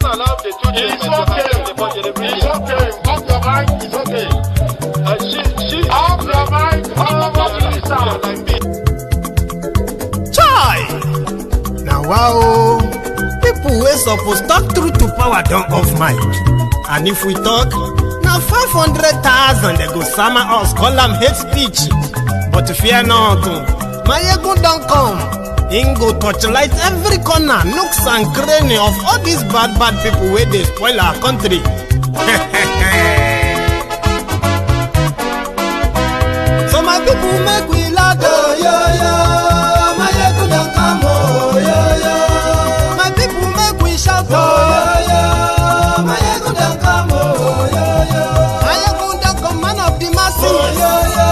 allow the children It's okay. It's okay. Off your mic. It's okay. Off your mic. Chai! Now wow, people wey suppose talk truth to power don off mic. And if we talk, now 500,000 they go sama us, call them hate speech. But fear not, my ego don't come. Him go torchlight every corner, nooks and cranny of all these bad people where they spoil our country. So my people make we laugh, oh yo yo. My ego don't come, oh yo yo. My people make we shout, oh yo yo. My ego don't come, oh yo yo. My ego don't come, man of the masses, oh yo yo.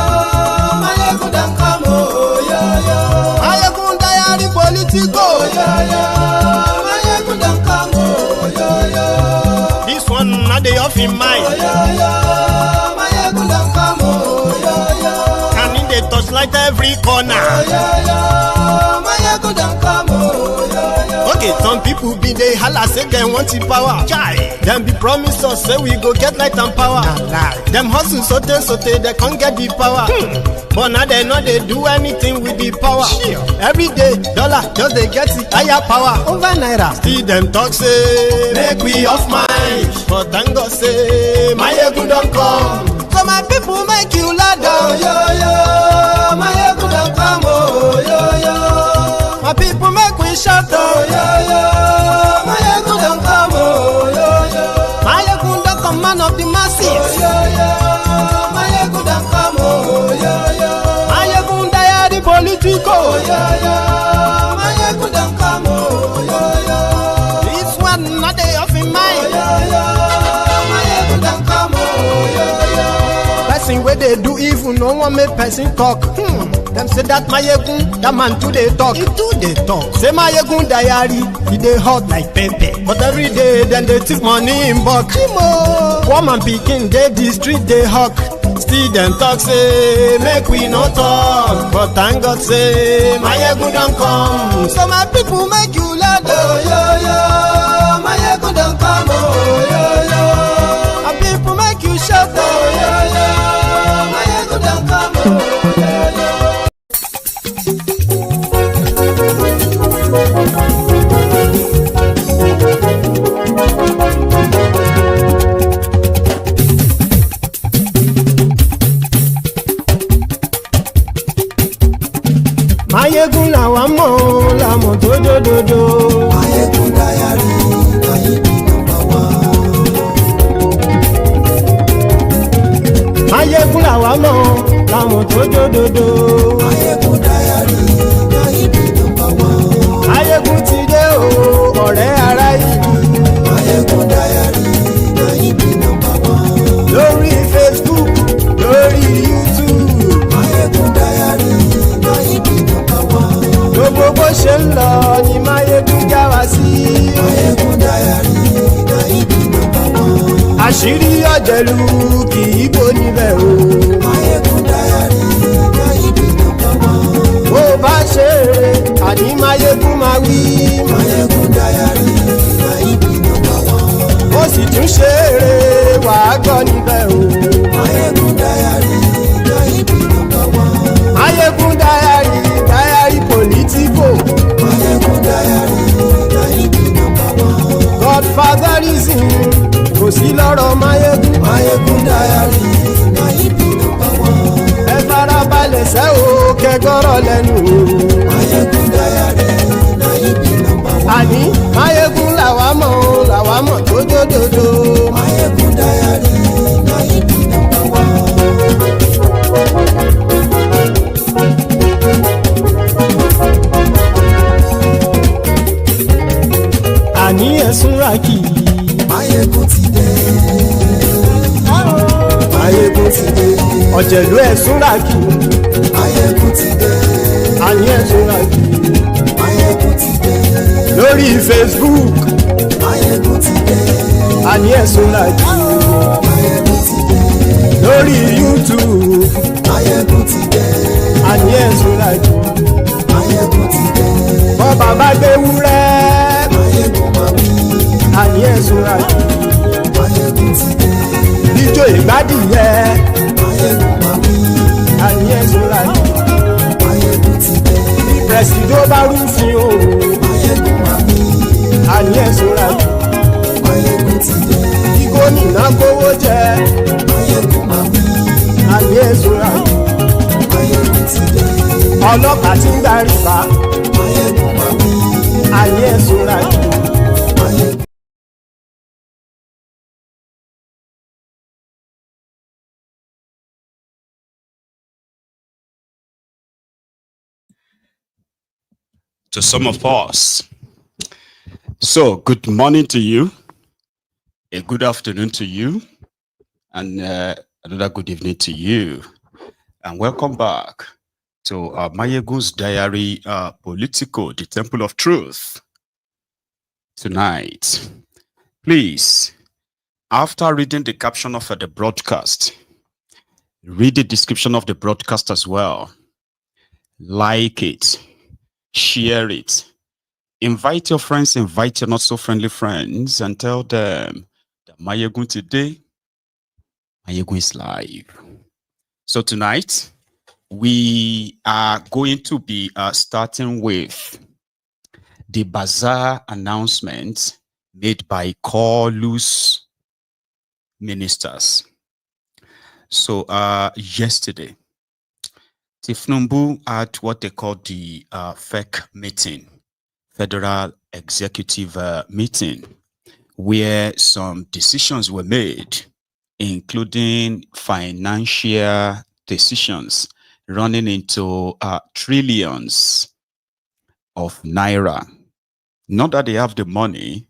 My ego don't come, oh yo yo. My ego diary politico, oh yo yo. My ego don't come, oh yo yo. This one not the off in mind, oh yo yo. My ego don't come, oh yo yo. And in the touchlight every corner, oh yo yo. My ego don't come, oh yo yo. Okay, some people be they holla say they want the power. Chai, them be promise us say we go get light and power. Nah. Them hustle sote they can't get the power. But now they know they do anything with the power. Sure. Every day, dollar just they get the higher power over naira. Still them talk say make we off mind. But thank God say my ego don't come. So my people make you laugh, oh yo yo. My ego don't come, oh yo yo. My people make we shout, oh yo yo. My ego don't come, oh yo yo. My ego don't come, man of the masses, oh yo yo. My ego don't come, oh yo yo. My ego diary politico, oh yo yo. My ego don't come, oh yo yo. This one not they off in mind, oh yo yo. My ego don't come, oh yo yo. Person where they do evil, no one make person talk. Them say that my yegun, that man too they talk. He too they talk. Say my yegun diary, he they hot like pepper. But every day then they take money in bulk. Woman picking, they the street they hawk. Still them talk say make we no talk. But thank God say my yegun don't come. So my people make you laugh, oh yo yo. My yegun don't come, oh yo yo. My people make you shout, oh yo yo. My yegun don't come, oh yo yo. Mayegun làwa mọ̀ làmọ̀ tó dòdòdò. Mayegun diary ayé bí nọ́mbà wá. Mayegun làwa mọ̀ làmọ̀ tó dòdòdò. Mayegun diary ayé bí nọ́mbà wá. Mayegun ti dé o ọ̀rẹ́ ara ìlú. Mayegun diary ayé bí nọ́mbà wá. Lórí Facebook lórí YouTube. Mayegun diary ayé bí nọ́mbà wá. Gbogbo bó ṣe ń lọ ni Mayegun já wa sí. Mayegun diary ayé bí nọ́mbà wá. Àṣírí ọ̀jẹ̀lú kì í bò níbẹ̀ o. Mayegun diary ayé bí nọ́mbà wá. Bó bá ṣe eré àní Mayegun máa wí. Mayegun diary ayé bí nọ́mbà wá. Ó sì tún ṣe eré wàá gbọ́ níbẹ̀ o. Mayegun diary ayé bí nọ́mbà wá. Mayegun diary politico. Mayegun diary ayé bí nọ́mbà wá. Godfatherism kò sí lọ́rọ̀ Mayegun. Mayegun diary ayé bí nọ́mbà wá. Ẹ farabalẹ̀ sẹ́ o kẹgọ́rọ̀ lẹ́nu o. Mayegun diary ayé bí nọ́mbà wá. Àní Mayegun làwa mọ̀ tó dòdòdò. Mayegun diary ayé bí nọ́mbà wá. Àní ẹ̀sùn rákì. Mayegun ti dé. Mayegun ti dé. Ọ̀jẹ̀lú ẹ̀sùn rákì. Mayegun ti dé. Àní ẹ̀sùn rákì. Mayegun ti dé. Lórí Facebook. Mayegun ti dé. Àní ẹ̀sùn rákì. Mayegun ti dé. Lórí YouTube. Mayegun ti dé. Àní ẹ̀sùn rákì. Mayegun ti dé. Bọ́ bàbá gbé wúrẹ́. Mayegun máa wí. Àní àníyàn ìṣúra jù. Ijó ìgbádìyẹ. Àníyàn ìṣúra jù. Bí pẹ̀sìdó bá rúfin o. Àníyàn ìṣúra jù. Bí gómìnà gbówó jẹ. Àníyàn ìṣúra jù. Ọlọ́pàá tí ń darí bá. Àníyàn ìṣúra jù. To some of us. So, good morning to you, a good afternoon to you, and another good evening to you. And welcome back to Mayegun's Diary Politico, the Temple of Truth. Tonight, please, after reading the caption of the broadcast, read the description of the broadcast as well. Like it. Share it. Invite your friends, invite your not so friendly friends, and tell them that Mayegun today, Mayegun is live. So tonight, we are going to be starting with the bazaar announcement made by Koolu's ministers. So yesterday, Tinubu had what they call the fake meeting, federal executive meeting, where some decisions were made, including financial decisions running into trillions of naira. Not that they have the money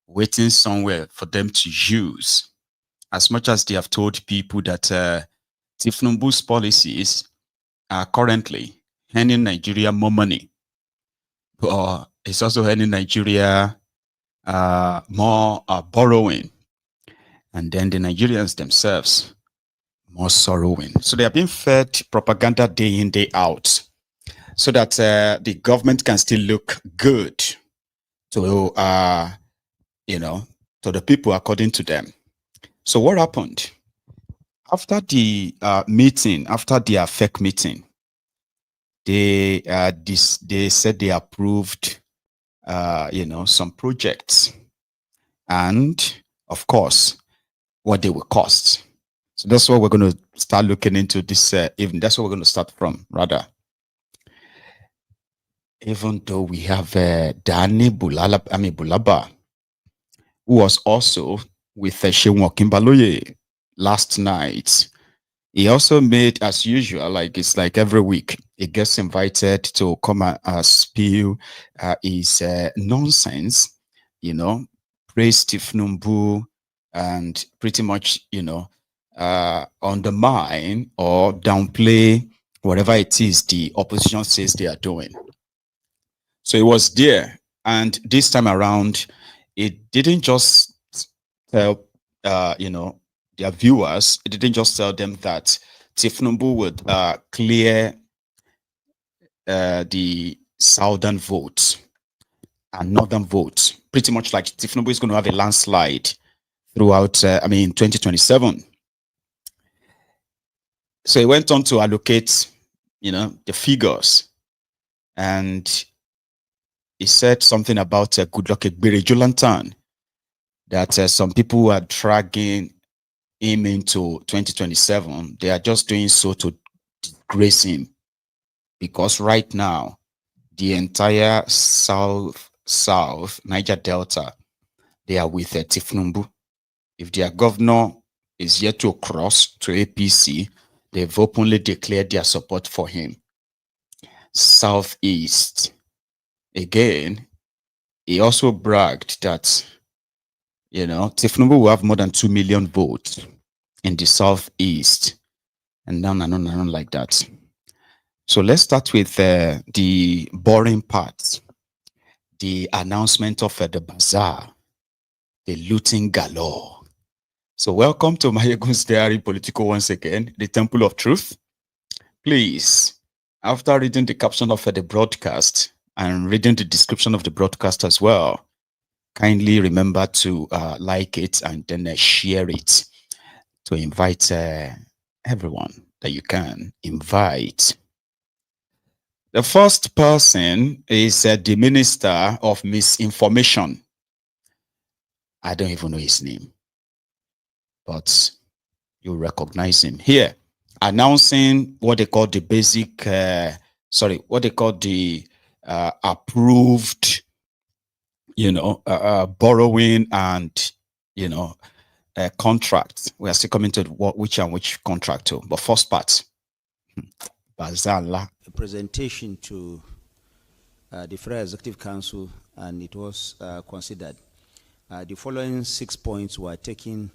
waiting somewhere for them to use, as much as they have told people that Tinubu's policies are currently earning Nigeria more money, but it's also earning Nigeria more borrowing, and then the Nigerians themselves more sorrowing. So they are being fed propaganda day in, day out, so that the government can still look good to to the people according to them. So what happened? After the meeting, after their fake meeting, they said they approved, some projects, and of course, what they will cost. So that's what we're going to start looking into this evening. That's what we're going to start from, rather. Even though we have Bwala, who was also with Seun Okinbaloye last night. He also made, as usual, like it's like every week, he gets invited to come and spew his nonsense, praise Tinubu, and pretty much, undermine or downplay whatever it is the opposition says they are doing. So it was there, and this time around, it didn't just tell, their viewers, it didn't just tell them that Tinubu would clear the southern votes and northern votes. Pretty much like Tinubu is going to have a landslide throughout, 2027. So he went on to allocate, the figures, and he said something about Goodluck Ebere that some people are dragging him into 2027. They are just doing so to disgrace him, because right now the entire south Niger Delta, they are with Tinubu. If their governor is yet to cross to APC, they've openly declared their support for him. Southeast, again, he also bragged that Tinubu will have more than 2 million votes in the southeast, and on like that. So let's start with the boring part, the announcement of the bazaar, the looting galore. So welcome to Mayegun's Diary Politico once again, the Temple of Truth. Please, after reading the caption of the broadcast and reading the description of the broadcast as well, Kindly remember to like it and then share it to invite everyone that you can invite. The first person is the Minister of Misinformation. I don't even know his name, but you recognize him here, announcing what they call the basic, what they call the approved, borrowing and, contract. We are still coming to which contract to, but first part, Bazala. A presentation to the Federal Executive Council, and it was considered. The following 6 points were taken,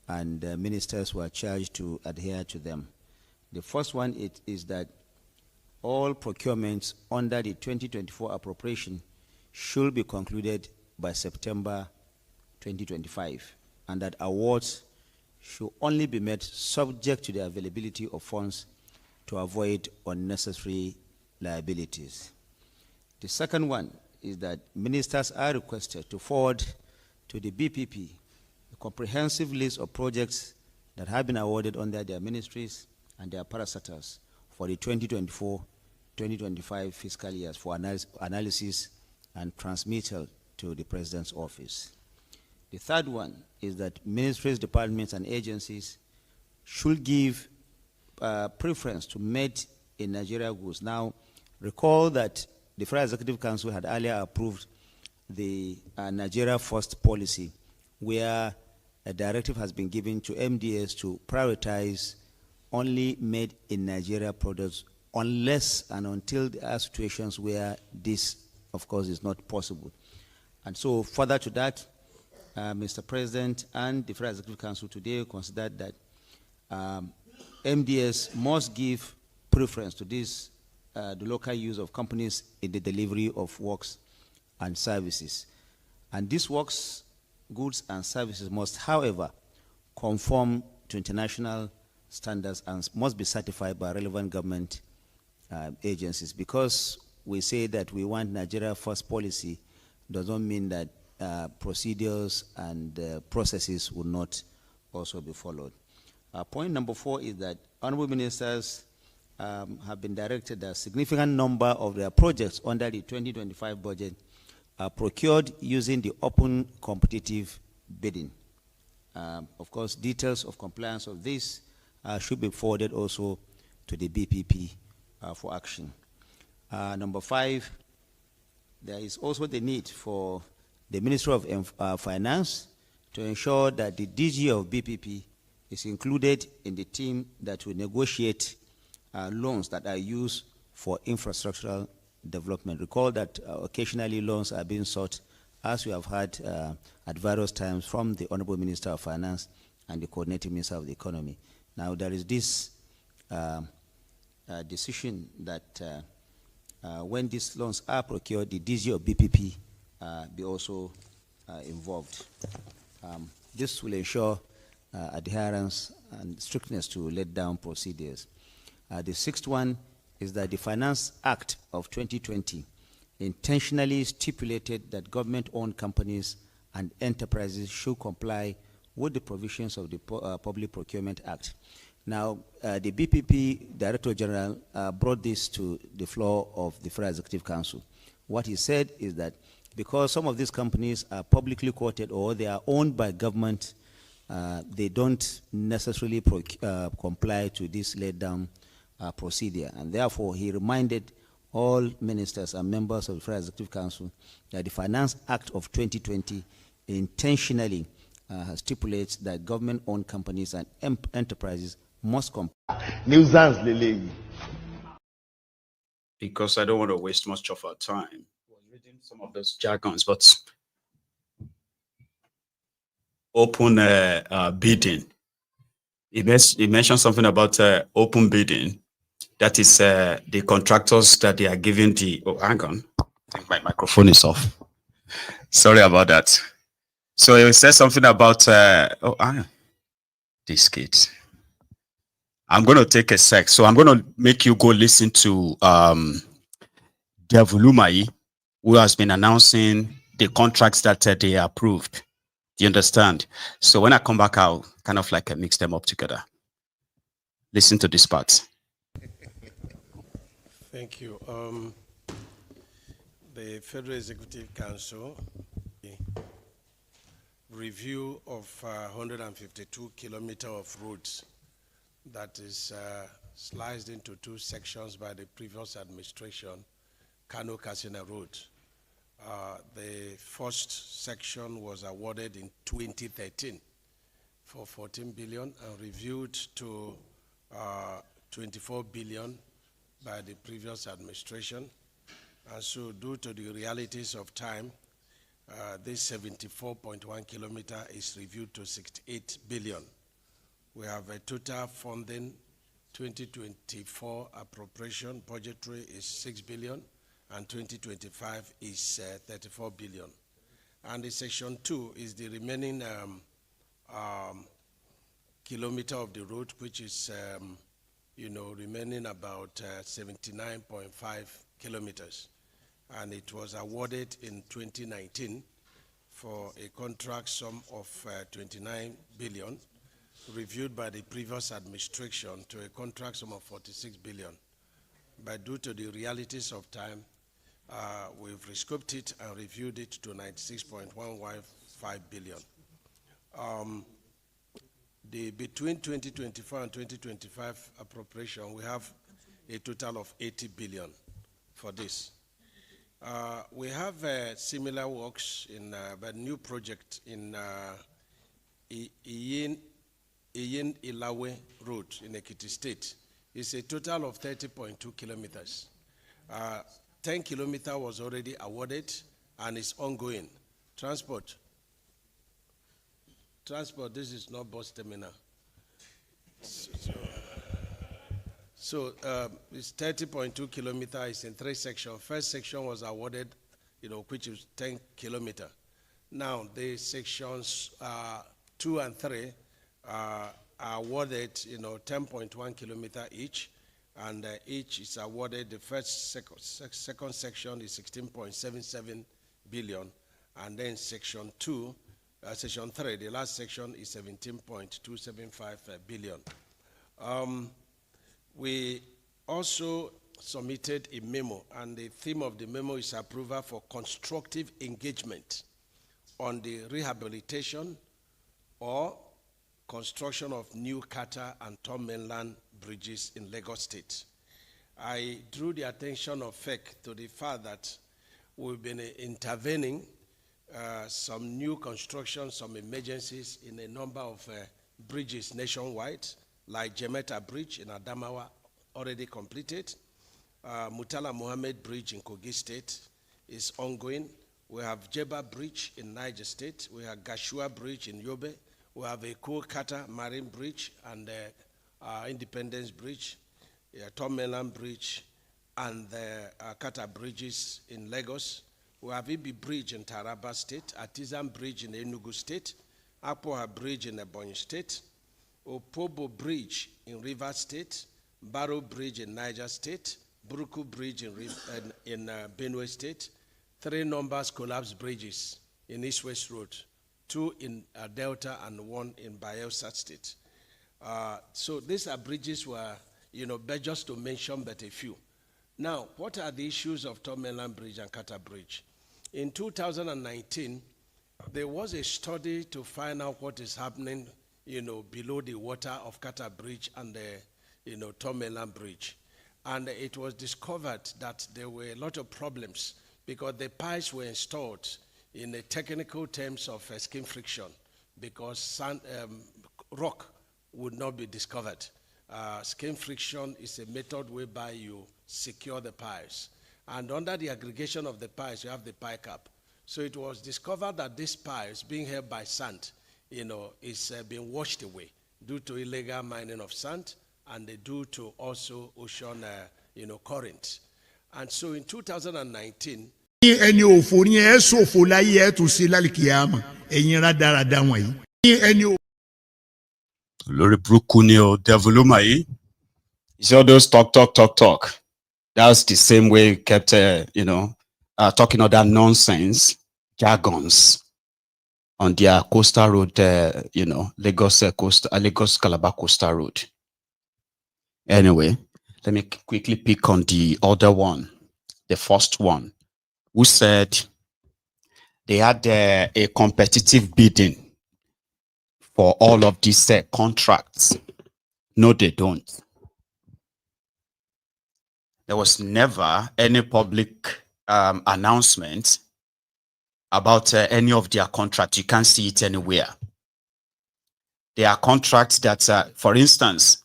and ministers were charged to adhere to them. The first one is that all procurements under the 2024 appropriation should be concluded by September 2025, and that awards should only be made subject to the availability of funds to avoid unnecessary liabilities. The second one is that ministers are requested to forward to the BPP a comprehensive list of projects that have been awarded under their ministries and their parastatals for the 2024-2025 fiscal years for analysis and transmittal to the President's office. The third one is that ministries, departments, and agencies should give preference to made in Nigeria goods. Now, recall that the Federal Executive Council had earlier approved the Nigeria First policy, where a directive has been given to MDS to prioritize only made in Nigeria products unless and until there are situations where this, of course, is not possible. And so further to that, Mr. President and the Federal Executive Council today considered that MDS must give preference to this, the local use of companies in the delivery of works and services. And these works, goods, and services must, however, conform to international standards and must be certified by relevant government agencies. Because we say that we want Nigeria First policy, does not mean that procedures and processes will not also be followed. Point number 4 is that honorable ministers have been directed that a significant number of their projects under the 2025 budget are procured using the open competitive bidding. Of course, details of compliance of this should be forwarded also to the BPP for action. Number 5, there is also the need for the Ministry of Finance to ensure that the DG of BPP is included in the team that will negotiate loans that are used for infrastructural development. Recall that occasionally loans are being sought, as we have had at various times, from the Honorable Minister of Finance and the Coordinating Minister of the Economy. Now, there is this decision that when these loans are procured, the DG of BPP be also involved. This will ensure adherence and strictness to let down procedures. The sixth one is that the Finance Act of 2020 intentionally stipulated that government-owned companies and enterprises should comply with the provisions of the Public Procurement Act. Now, the BPP Director General brought this to the floor of the Federal Executive Council. What he said is that because some of these companies are publicly quoted or they are owned by government, they don't necessarily comply to this laid-down procedure. And therefore, he reminded all ministers and members of the Federal Executive Council that the Finance Act of 2020 intentionally stipulates that government-owned companies and enterprises must comply. Because I don't want to waste much of our time. I was reading some of those jargons, but open bidding. He mentioned something about open bidding. That is the contractors that they are giving the. Oh, hang on. I think my microphone is off. Sorry about that. So he said something about these kids. I'm going to take a sec. So I'm going to make you go listen to Devulumai, who has been announcing the contracts that they approved. Do you understand? So when I come back, I'll kind of like mix them up together. Listen to this part. Thank you. The Federal Executive Council review of 152 kilometers of roads that is sliced into two sections by the previous administration, Kano Katsina Road. The first section was awarded in 2013 for 14 billion and reviewed to 24 billion by the previous administration. And so due to the realities of time, this 74.1 kilometer is reviewed to 68 billion. We have a total funding 2024 appropriation budgetary is 6 billion and 2025 is 34 billion. And the section 2 is the remaining kilometer of the road, which is remaining about 79.5 kilometers. And it was awarded in 2019 for a contract sum of 29 billion, reviewed by the previous administration to a contract sum of 46 billion. But due to the realities of time, we've rescoped it and reviewed it to 96.115 billion. Between 2024 and 2025 appropriation, we have a total of 80 billion for this. We have similar works in a new project in Iyin Ilawe Road in Ekiti State. It's a total of 30.2 kilometers. 10 kilometers was already awarded and is ongoing. Transport, this is not bus terminal. So it's 30.2 kilometers. It's in 3 sections. First section was awarded, which is 10 kilometers. Now the sections 2 and 3 are awarded, 10.1 kilometers each, and each is awarded. The second section is 16.77 billion, and then section 2, section 3, the last section is 17.275 billion. We also submitted a memo, and the theme of the memo is approval for constructive engagement on the rehabilitation or construction of new Kata and Tom Mainland bridges in Lagos State. I drew the attention of FEC to the fact that we've been intervening some new construction, some emergencies in a number of bridges nationwide, like Jemeta Bridge in Adamawa, already completed. Murtala Mohammed Bridge in Kogi State is ongoing. We have Jeba Bridge in Niger State. We have Gashua Bridge in Yobe. We have a Kata Marine Bridge and Independence Bridge, Tom Mainland Bridge, and the Kata Bridges in Lagos. We have Ibi Bridge in Taraba State, Artisan Bridge in Enugu State, Apoha Bridge in Ebonyi State, Opobo Bridge in Rivers State, Barrow Bridge in Niger State, Buruku Bridge in Benue State, 3 numbers collapsed bridges in East-West Road, 2 in Delta and 1 in Bayelsa State. So these are bridges were, but just to mention but a few. Now, what are the issues of Tom Mainland Bridge and Kata Bridge? In 2019, there was a study to find out what is happening, below the water of Kata Bridge and the, Tom Mainland Bridge. And it was discovered that there were a lot of problems because the pipes were installed in the technical terms of skin friction because rock would not be discovered. Skin friction is a method whereby you secure the pipes. And under the aggregation of the pipes, you have the pipe cap. So it was discovered that these pipes, being held by sand, is being washed away due to illegal mining of sand and due to also ocean, current. And so in 2019, ẹni òfò ni ẹ ṣòfò láyé ẹ tún sí lálìkìyàmà ẹ̀yin rádaràda wọ̀nyí. Lórí burúkú ni o, devil ló mà yìí. It's all those talk. That's the same way he kept, talking all that nonsense jargons on their coastal road, Lagos Lagos Calabar coastal road. Anyway, let me quickly pick on the other one, the first one, who said they had a competitive bidding for all of these contracts. No, they don't. There was never any public announcement about any of their contracts. You can't see it anywhere. There are contracts that, for instance,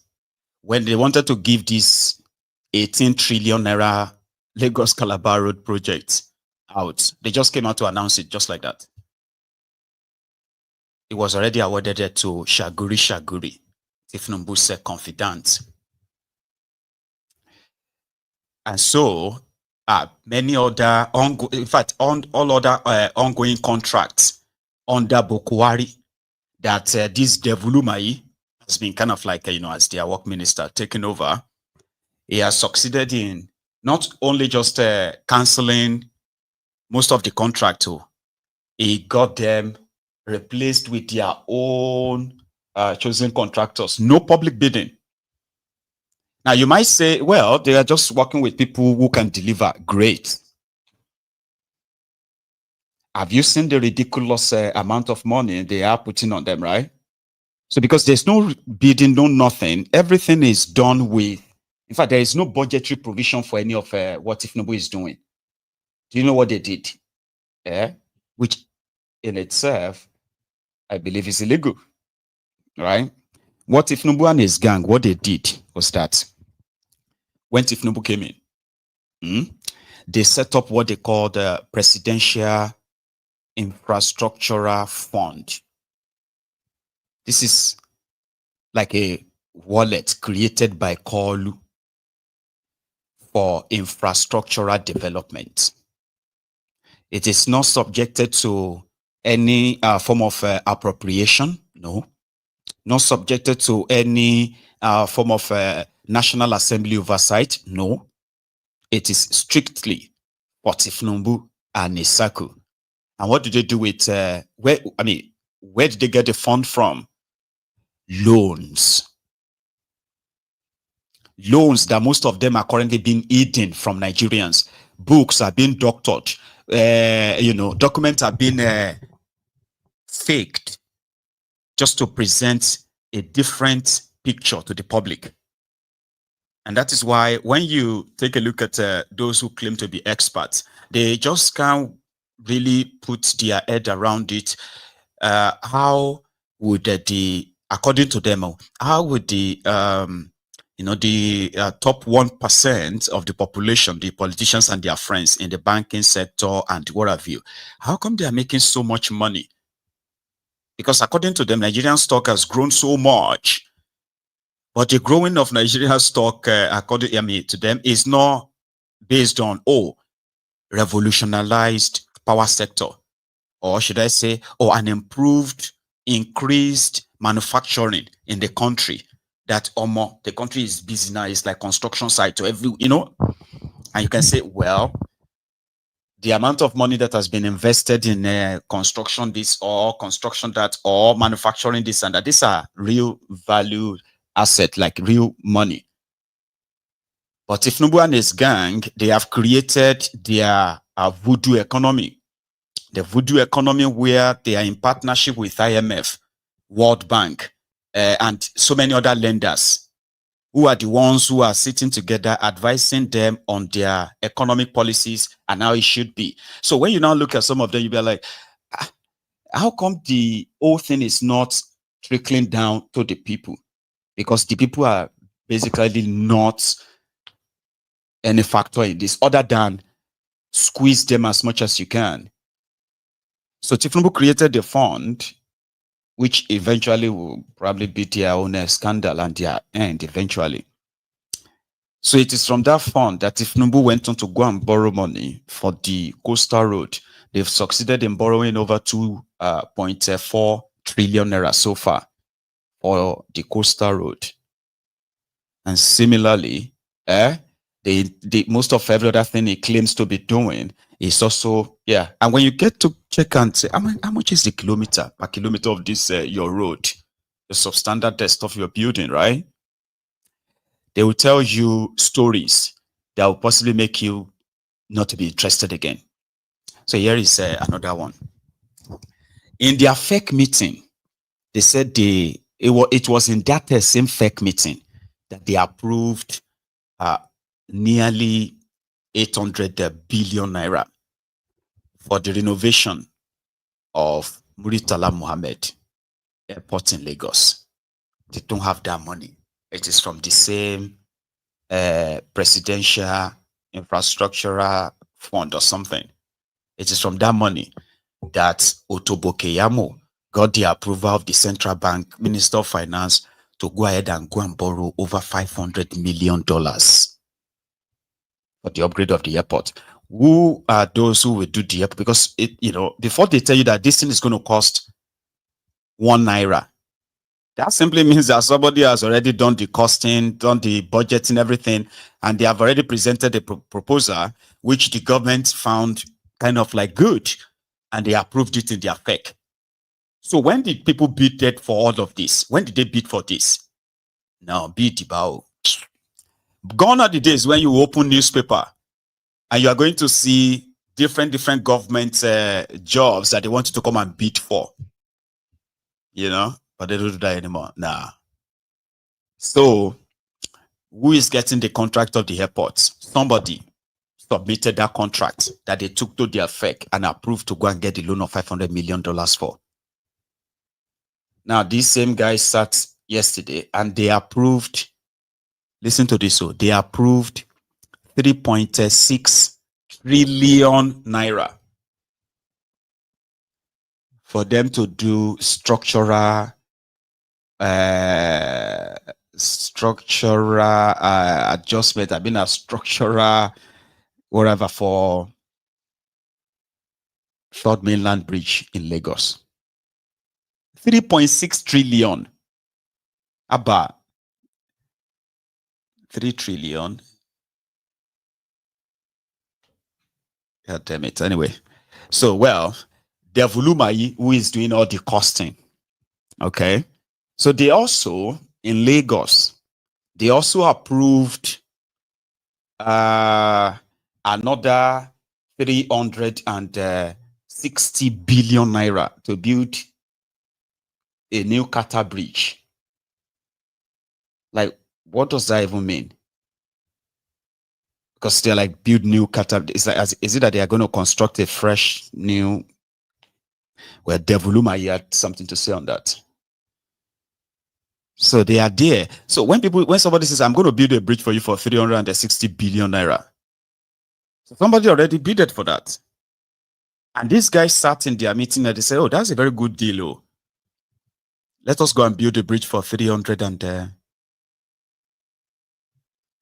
when they wanted to give this 18 trillion naira Lagos Calabar Road project out, they just came out to announce it just like that. It was already awarded to Shaguri, Tinubu's confidant. And so, many other, all other ongoing contracts under Bokwari that this Devulumai has been kind of like, as their work minister taking over, he has succeeded in not only just cancelling most of the contract, he got them replaced with their own chosen contractors. No public bidding. Now, you might say, well, they are just working with people who can deliver. Great. Have you seen the ridiculous amount of money they are putting on them, right? So because there's no bidding, no nothing, everything is done with, in fact, there is no budgetary provision for any of what Tinubu is doing. Do you know what they did? Which in itself, I believe is illegal, right? What Tinubu and his gang, what they did was that when Tinubu came in, they set up what they call the Presidential Infrastructural Fund. This is like a wallet created by Koolu for infrastructural development. It is not subjected to any form of appropriation, no. Not subjected to any form of National Assembly oversight, no. It is strictly for Tinubu and Isaku. And what do they do with, where did they get the fund from? Loans. Loans that most of them are currently being eaten from Nigerians. Books are being doctored. Documents are being faked just to present a different picture to the public. And that is why when you take a look at those who claim to be experts, they just can't really put their head around it. How would according to them, how would the top 1% of the population, the politicians and their friends in the banking sector and what have you, how come they are making so much money? Because according to them, Nigerian stock has grown so much, but the growing of Nigerian stock, according to them, is not based on revolutionized power sector, or should I say, an increased manufacturing in the country. That the country is busy now. It's like construction site to every, and you can say, well, the amount of money that has been invested in construction this or construction that or manufacturing this and that, these are real value asset, like real money. But Tinubu and his gang, they have created their voodoo economy. The voodoo economy where they are in partnership with IMF, World Bank, and so many other lenders who are the ones who are sitting together advising them on their economic policies and how it should be. So when you now look at some of them, you'll be like, how come the whole thing is not trickling down to the people? Because the people are basically not any factor in this other than squeeze them as much as you can. So Tinubu created the fund, which eventually will probably be their own scandal and their end eventually. So it is from that fund that Tinubu went on to go and borrow money for the coastal road. They've succeeded in borrowing over 2.4 trillion naira so far for the coastal road. And similarly, Most of every other thing he claims to be doing is also, yeah. And when you get to check and say, how much is the kilometer per kilometer of this your road, the substandard stuff you're building, right? They will tell you stories that will possibly make you not to be interested again. So here is another one. In their fake meeting, they said it was in that same fake meeting that they approved nearly 800 billion naira for the renovation of Muritala Mohammed Airport in Lagos. They don't have that money. It is from the same presidential infrastructural fund or something. It is from that money that Otobo Keyamo got the approval of the central bank minister of finance to go ahead and borrow over $500 million for the upgrade of the airport. Who are those who will do the airport? Because before they tell you that this thing is going to cost 1 naira, that simply means that somebody has already done the costing, done the budgeting, everything, and they have already presented a proposal which the government found kind of like good, and they approved it in their FEC. So when did people bid for all of this? When did they bid for this? Now, bid about. Gone are the days when you open newspaper and you are going to see different government jobs that they want you to come and bid for. But they don't do that anymore. Nah. So, who is getting the contract of the airport? Somebody submitted that contract that they took to their FEC and approved to go and get the loan of $500 million for. Now, these same guys sat yesterday and they approved, listen to this, they approved 3.6 trillion naira for them to do structural adjustment. I mean, a structural whatever for Third Mainland Bridge in Lagos. 3.6 trillion. About 3 trillion. God damn it. Anyway, so Devulumayi, who is doing all the costing. Okay. So they also, in Lagos, they also approved another 360 billion naira to build a new Qatar bridge. Like, what does that even mean? Because they're like, build new Qatar. Is it that they are going to construct a fresh new? Well, Devulumayi had something to say on that. So they are there. So when somebody says, I'm going to build a bridge for you for 360 billion naira, so somebody already bidded for that. And these guys sat in their meeting and they said, oh, that's a very good deal. Oh, let us go and build a bridge for 300 and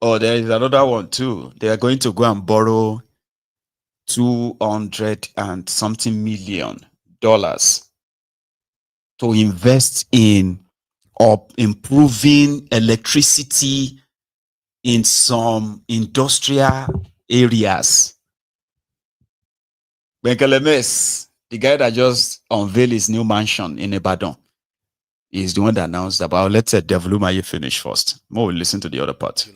oh, there is another one too. They are going to go and borrow $200 and something million to invest in improving electricity in some industrial areas. Benkelemes, the guy that just unveiled his new mansion in Ibadan, is the one that announced about, let's say Devulumayi finish first. More will listen to the other part.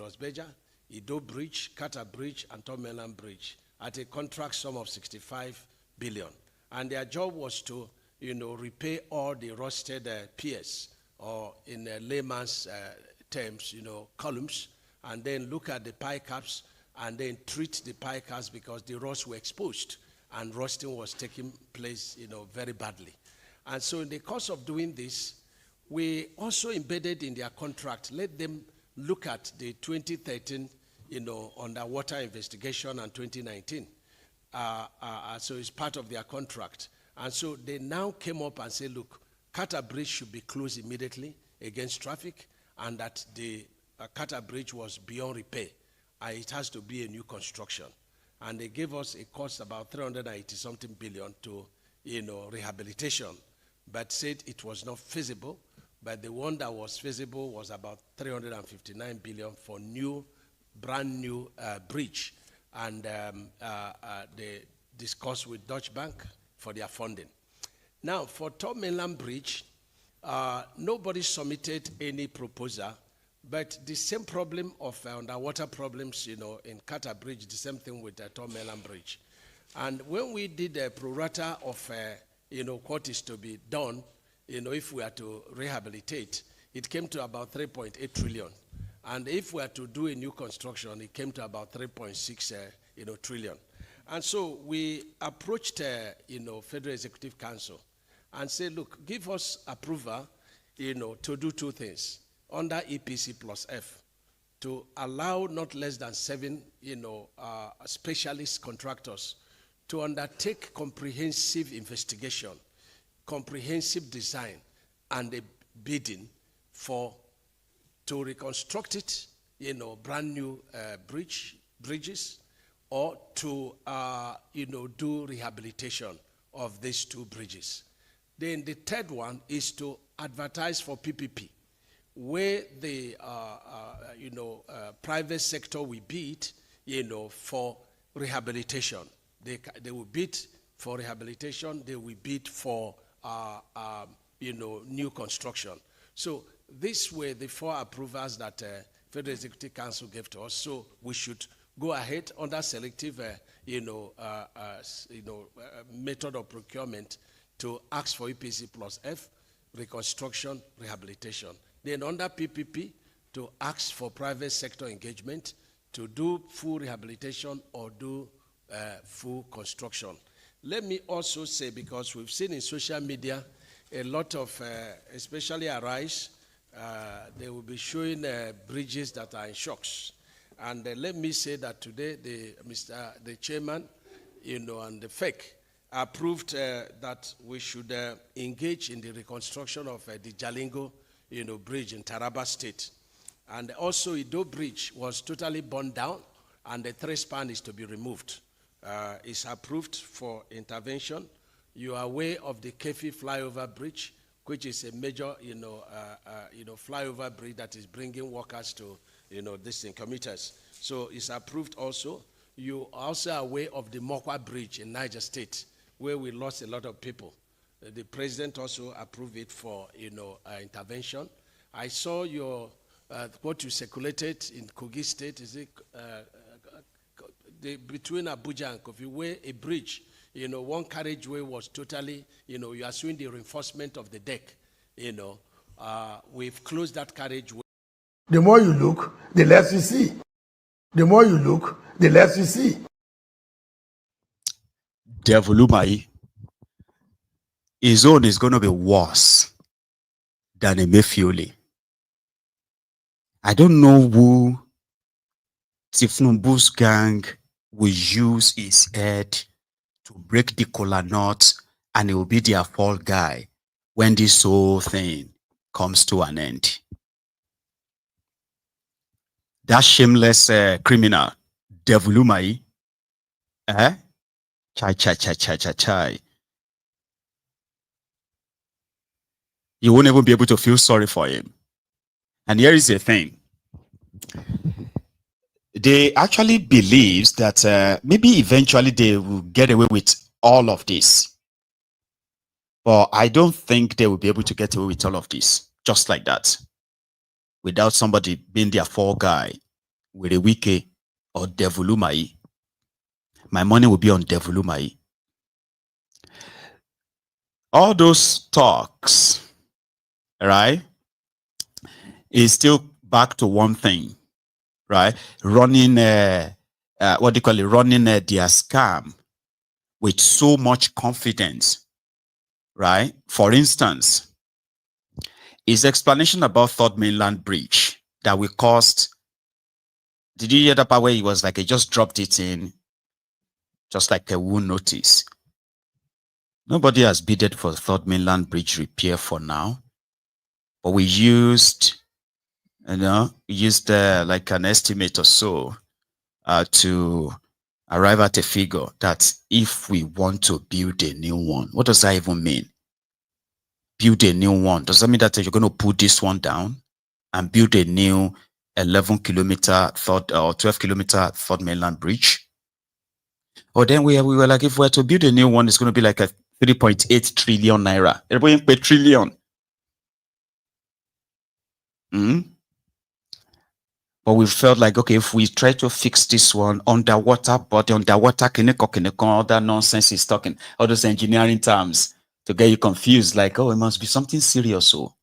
Ido Bridge, Qatar Bridge, and Mainland Bridge at a contract sum of 65 billion. And their job was to, repay all the rusted piers, or in layman's terms, columns, and then look at the pie caps and then treat the pie caps because the rusts were exposed and rusting was taking place, very badly. And so in the course of doing this, we also embedded in their contract, let them look at the 2013, underwater investigation and 2019. So it's part of their contract. And so they now came up and said, look, Qatar Bridge should be closed immediately against traffic, and that the Qatar Bridge was beyond repair. It has to be a new construction. And they gave us a cost about 380-something billion to, rehabilitation, but said it was not feasible. But the one that was feasible was about 359 billion for new brand new bridge, and they discussed with Deutsche Bank for their funding. Now, for Mainland Bridge, nobody submitted any proposal, but the same problem of underwater problems, in Carter Bridge, the same thing with Mainland Bridge. And when we did a pro rata of, what is to be done, if we are to rehabilitate, it came to about 3.8 trillion. And if we are to do a new construction, it came to about 3.6 trillion. And so we approached, Federal Executive Council and said, look, give us approval, to do two things under EPC plus F, to allow not less than 7, specialist contractors to undertake comprehensive investigation, comprehensive design, and a bidding to reconstruct it, brand new bridges, or to, do rehabilitation of these two bridges. Then the third one is to advertise for PPP, where the, private sector will bid, for rehabilitation. They will bid for rehabilitation. They will bid for, new construction. So these were the 4 approvals that Federal Executive Council gave to us. So we should go ahead under selective, method of procurement to ask for EPC plus F, reconstruction, rehabilitation. Then under PPP, to ask for private sector engagement to do full rehabilitation or do full construction. Let me also say, because we've seen in social media a lot of, especially Arise, they will be showing bridges that are in shocks. And let me say that today, the chairman, and the FEC approved that we should engage in the reconstruction of the Jalingo, bridge in Taraba State. And also, Ido Bridge was totally burned down, and the 3 span is to be removed. It's approved for intervention. You are aware of the Kefi flyover bridge, which is a major, flyover bridge that is bringing workers to, commuters. So it's approved also. You are also aware of the Mokwa Bridge in Niger State, where we lost a lot of people. The president also approved it for, intervention. I saw your, what you circulated in Kogi State, is it, between Abuja and Kofi, where a bridge, one carriageway was totally, you are seeing the reinforcement of the deck, we've closed that carriageway. The more you look, the less you see. The more you look, the less you see. Devolumai, his own is going to be worse than Emefiole. I don't know who Tinubu's gang will use his head to break the kola nut, and he will be their fall guy when this whole thing comes to an end. That shameless criminal, Devolumai, chai. You won't even be able to feel sorry for him. And here is the thing. They actually believes that maybe eventually they will get away with all of this. But I don't think they will be able to get away with all of this just like that, without somebody being their fall guy with a wiki or Devolumai. My money will be on Devolumai. All those talks, right, is still back to one thing, right? Running, what do you call it? Running their scam with so much confidence, right? For instance, his explanation about Third Mainland Bridge that will cost, did you hear that part where he was like, he just dropped it in, just like a wound notice? Nobody has bidded for Third Mainland Bridge repair for now, but we used, like an estimate or so to arrive at a figure that if we want to build a new one, what does that even mean? Build a new one. Does that mean that you're going to put this one down and build a new 11-kilometer third or 12-kilometer third mainland bridge. Or then we were like, if we were to build a new one, it's going to be like a 3.8 trillion naira. Everybody pay trillion. But we felt like, okay, if we try to fix this one underwater, but the underwater all that nonsense is talking, all those engineering terms to get you confused, like, oh, it must be something serious. So,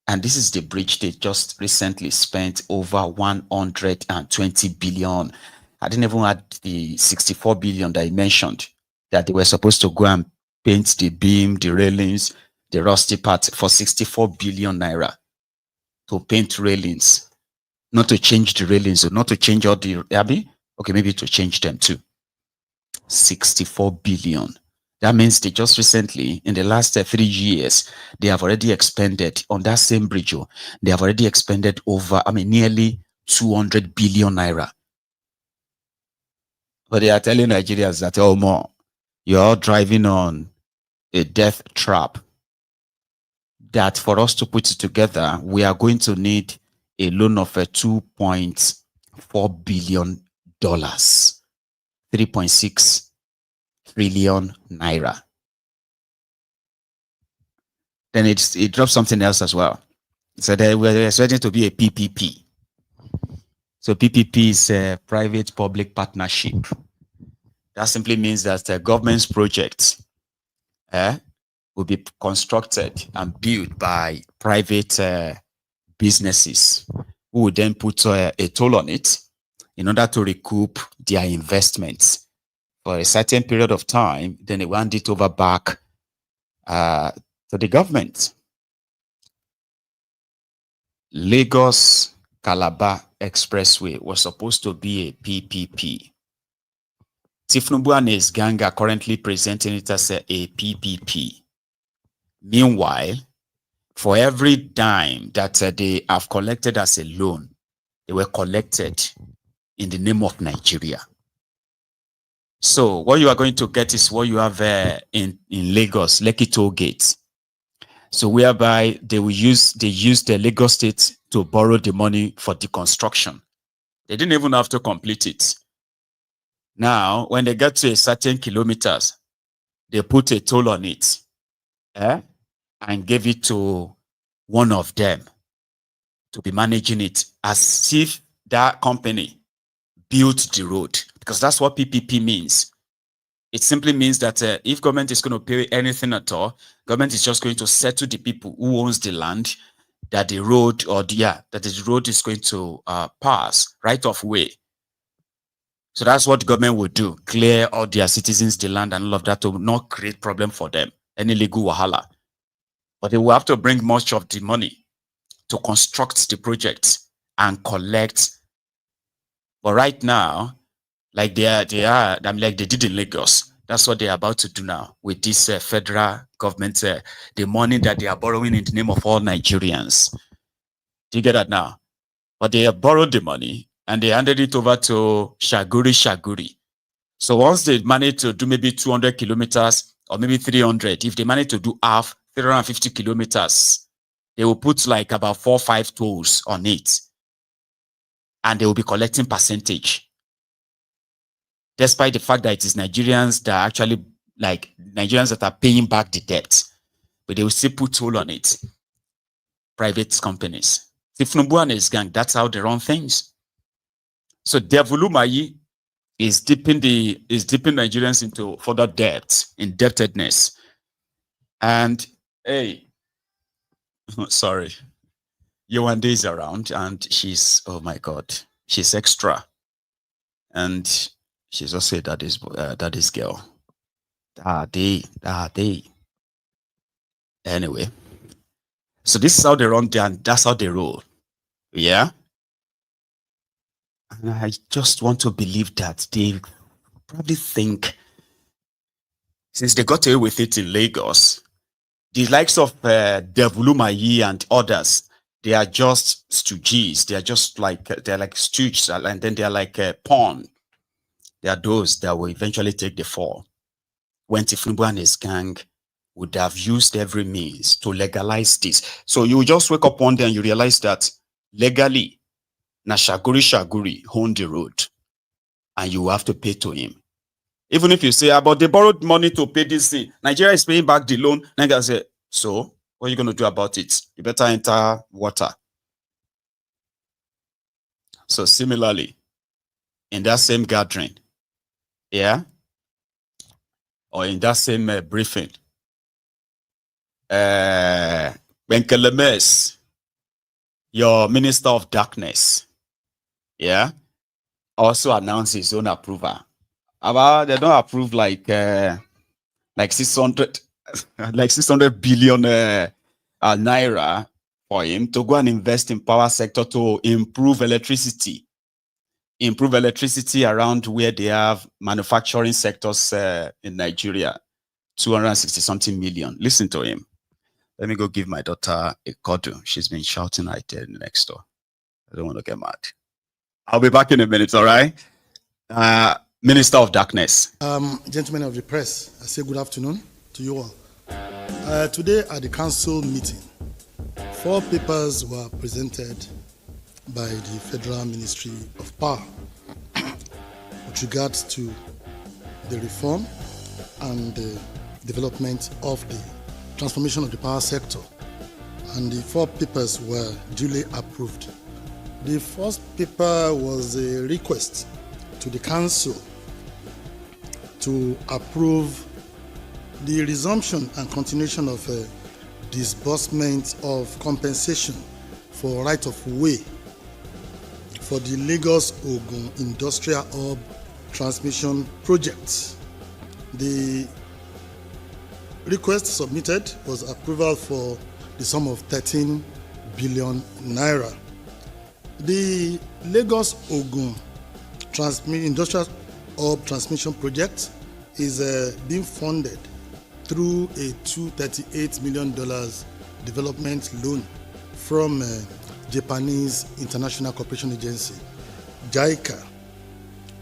and this is the bridge they just recently spent over 120 billion. I didn't even add the 64 billion that I mentioned that they were supposed to go and paint the beam, the railings, the rusty part for 64 billion naira to paint railings, not to change the railings, or not to change all the Abby. Okay, maybe to change them too. 64 billion. That means they just recently, in the last 3 years, they have already expended on that same bridge. They have already expended over, nearly 200 billion naira. But they are telling Nigerians that, oh, more, you're all driving on a death trap. That for us to put it together, we are going to need a loan of $2.4 billion, 3.6 trillion naira. Then it drops something else as well. So we're expecting to be a PPP. So PPP is a private-public partnership. That simply means that the government's projects will be constructed and built by private businesses who will then put a toll on it in order to recoup their investments for a certain period of time. Then they hand it over back to the government. Lagos Calabar Expressway was supposed to be a PPP. Tinubu and his gang are currently presenting it as a PPP. Meanwhile, for every dime that they have collected as a loan, they were collected in the name of Nigeria. So what you are going to get is what you have in Lagos, Lekki Toll Gate. So whereby they use the Lagos State to borrow the money for the construction. They didn't even have to complete it. Now, when they get to a certain kilometers, they put a toll on it and gave it to one of them to be managing it as if that company built the road, because that's what PPP means. It simply means that if government is going to pay anything at all, government is just going to settle the people who owns the land that the road the road is going to pass right of way. So that's what the government would do, clear all their citizens the land and all of that to not create problem for them, any legal wahala. But they will have to bring much of the money to construct the project and collect. But right now, like they are, like they did in Lagos, that's what they're about to do now with this federal government, the money that they are borrowing in the name of all Nigerians. Do you get that now? But they have borrowed the money and they handed it over to Shaguri. So once they manage to do maybe 200 kilometers or maybe 300, if they manage to do half, 350 kilometers, they will put like about 4 or 5 tolls on it. And they will be collecting percentage. Despite the fact that it is Nigerians that are actually, like Nigerians that are paying back the debt, but they will still put toll on it. Private companies. Tinubu and his gang, that's how they run things. So Devulumayi is dipping Nigerians into further debt, indebtedness. And hey, sorry, Yewande is around and she's, oh my God, she's extra. And she's also a daddy's girl. Daddy. Anyway, so this is how they run and that's how they roll. Yeah. And I just want to believe that they probably think, since they got away with it in Lagos, the likes of Devulumayi and others, they are just stooges. They are just like, they're like stooges, and then they're like a pawn. They are those that will eventually take the fall. When Tinubu and his gang would have used every means to legalize this. So you just wake up one day and you realize that legally, na Shaguri own the road, and you have to pay to him. Even if you say, but they borrowed money to pay this thing, Nigeria is paying back the loan, Nigeria say, so what are you going to do about it? You better enter water. So similarly, in that same gathering, yeah, or in that same briefing, Benkelemes, your Minister of Darkness, yeah, also announced his own approval. They don't approve like 600 billion naira for him to go and invest in power sector to improve electricity around where they have manufacturing sectors in Nigeria. 260 something million. Listen to him. Let me go give my daughter a cuddle. She's been shouting right there next door. I don't want to get mad. I'll be back in a minute, all right? Minister of Darkness. Gentlemen of the press, I say good afternoon to you all. Today at the council meeting, 4 papers were presented by the Federal Ministry of Power with regards to the reform and the development of the transformation of the power sector. And the 4 papers were duly approved. The first paper was a request to the council to approve the resumption and continuation of disbursement of compensation for right of way for the Lagos-Ogun Industrial Hub Transmission Project. The request submitted was approval for the sum of 13 billion naira. The Lagos-Ogun Industrial Hub Transmission Project is being funded through a $238 million development loan from Japanese International Cooperation Agency, JICA.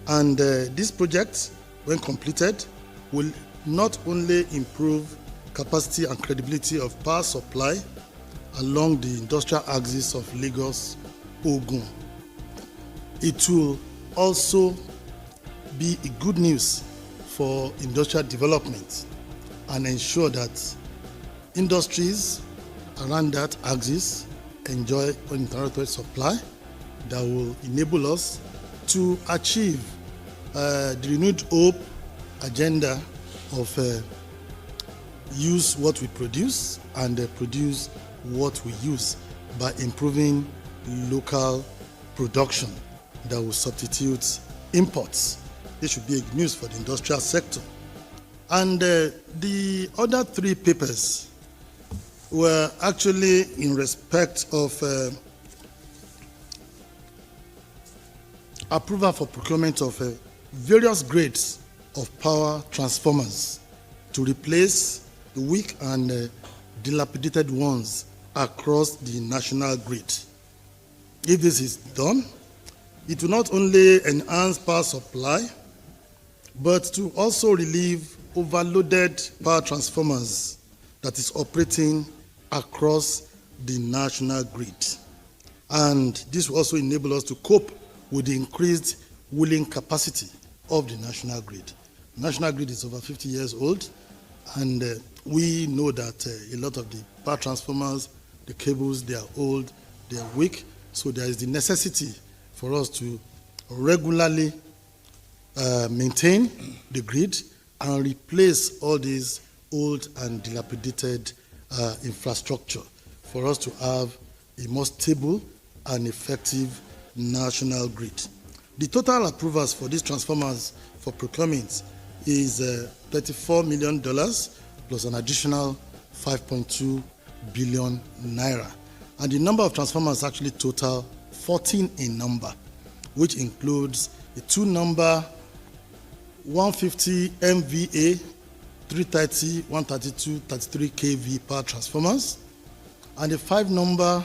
And this project, when completed, will not only improve capacity and credibility of power supply along the industrial axis of Lagos-Ogun, it will also be a good news for industrial development and ensure that industries around that axis enjoy uninterrupted supply that will enable us to achieve the renewed hope agenda of use what we produce and produce what we use by improving local production that will substitute imports. This should be a good news for the industrial sector. And the other 3 papers were actually in respect of approval for procurement of various grades of power transformers to replace the weak and dilapidated ones across the national grid. If this is done, it will not only enhance power supply, but to also relieve overloaded power transformers that is operating across the national grid. And this will also enable us to cope with the increased wheeling capacity of the national grid. The national grid is over 50 years old, and we know that a lot of the power transformers, the cables, they are old, they are weak, so there is the necessity for us to regularly maintain the grid and replace all these old and dilapidated infrastructure for us to have a more stable and effective national grid. The total approvals for these transformers for procurement is $34 million plus an additional 5.2 billion naira. And the number of transformers actually total 14 in number, which includes a 2-number 150 MVA, 330, 132, 33 kV power transformers, and a 5-number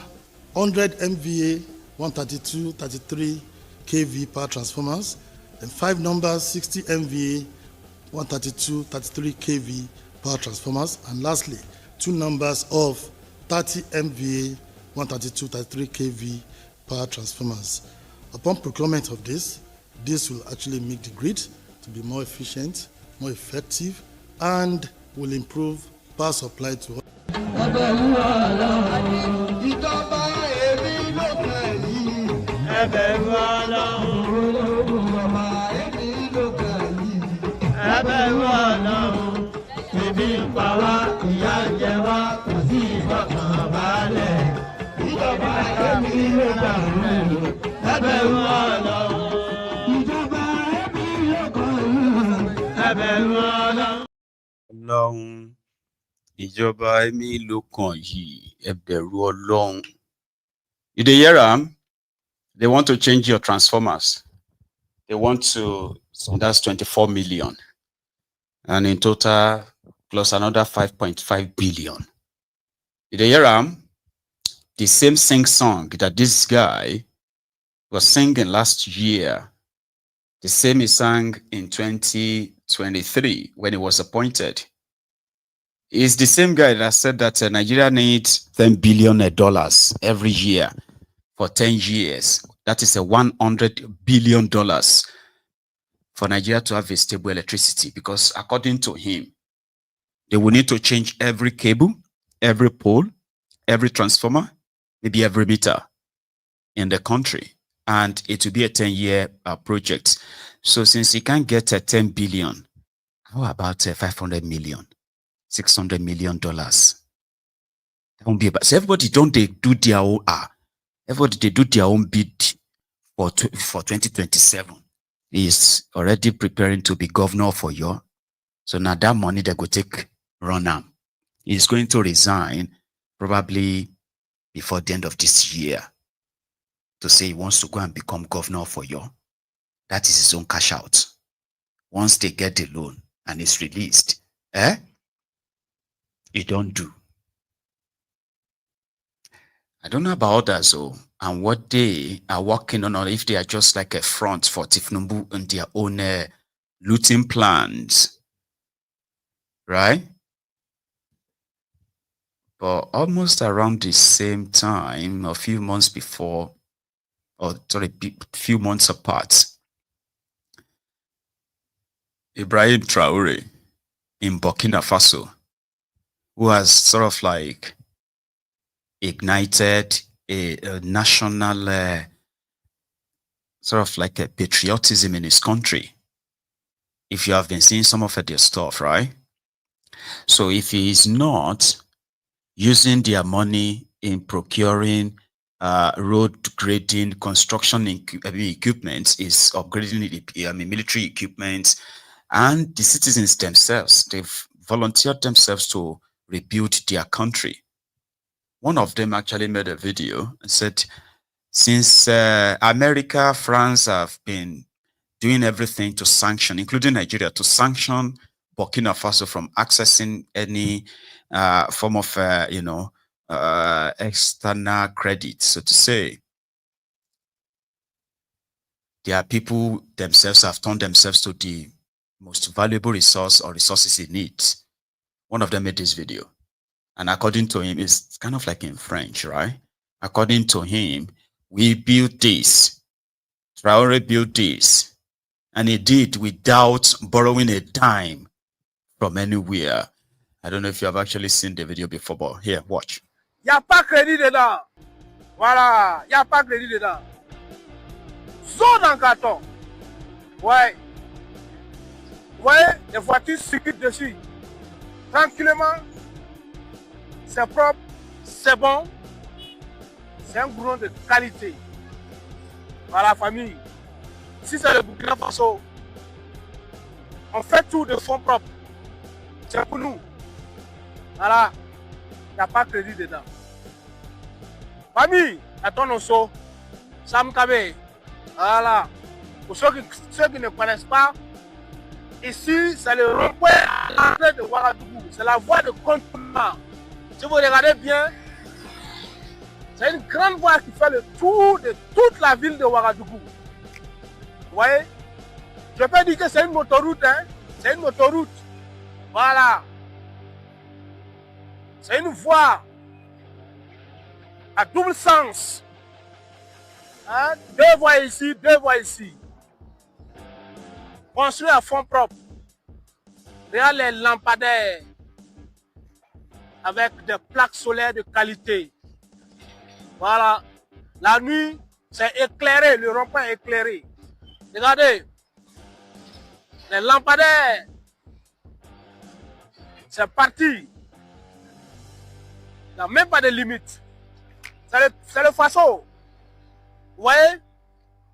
100 MVA, 132, 33 kV power transformers, and 5 numbers 60 MVA, 132, 33 kV power transformers, and lastly, 2 numbers of 30 MVA, 132, 33 kV power transformers. Upon procurement of this will actually make the grid to be more efficient, more effective, and will improve power supply to all. Ọlọ́run, ìjọba ẹ̀mí ló kàn yìí, ẹ bẹ̀rù Ọlọ́run. You dey hear am? They want to change your transformers. They want to, so that's 24 million. And in total, plus another 5.5 billion. You dey hear am? The same song that this guy was singing last year, the same he sang in 2023 when he was appointed. It's the same guy that said that Nigeria needs $10 billion every year for 10 years. That is a $100 billion for Nigeria to have a stable electricity, because according to him, they will need to change every cable, every pole, every transformer, maybe every meter in the country. And it will be a 10-year project. So since he can't get a 10 billion, how about 500 million, $600 million? That won't be about. So everybody they do their own everybody they do their own bid for 2027. He's already preparing to be governor for you. So now that money they go take run am. He's going to resign probably before the end of this year to say he wants to go and become governor for you. That is his own cash out. Once they get the loan and it's released, you don't do. I don't know about others, and what they are working on, or if they are just like a front for Tinubu and their own looting plans, right? But almost around the same time, a few months before, or sorry, few months apart, Ibrahim Traore in Burkina Faso, who has sort of like ignited a national sort of like a patriotism in his country. If you have been seeing some of their stuff, right? So if he is not using their money in procuring road grading, construction equipment, is upgrading military equipment, and the citizens themselves, they've volunteered themselves to rebuild their country. One of them actually made a video and said, since America, France have been doing everything to sanction, including Nigeria, to sanction Burkina Faso from accessing any form of, external credit, so to say, their people themselves have turned themselves to the most valuable resource or resources in need. One of them made this video. And according to him, it's kind of like in French, right? According to him, we built this. Traore built this. And he did without borrowing a dime from anywhere. I don't know if you have actually seen the video before, but here, watch. Il n'y a pas crédit dedans. Voilà, il n'y a pas crédit dedans. Zone en carton. Ouais. Vous voyez, les voitures circulent dessus. Tranquillement. C'est propre, c'est bon. C'est un goudron de qualité. Voilà, famille. Si c'est le Burkina Faso, on fait tout de fonds propres. C'est pour nous. Voilà. Il n'y a pas de crédit dedans. Famille, attends, Sam Kabe. Voilà. Pour ceux qui ne connaissent pas, ici, c'est le rond-point à l'entrée de Ouagadougou. C'est la voie de contournement. Si vous regardez bien, c'est une grande voie qui fait le tour de toute la ville de Ouagadougou. Vous voyez? Je peux dire que c'est une autoroute, hein? C'est une autoroute. Voilà. C'est une voie à double sens. Hein? 2 voies ici, 2 voies ici. Construit à fonds propres. Regarde les lampadaires avec des plaques solaires de qualité. Voilà. La nuit, c'est éclairé, le rond-point est éclairé. Regardez. Les lampadaires. C'est parti. Il n'y a même pas de limite. C'est le façon. Vous voyez?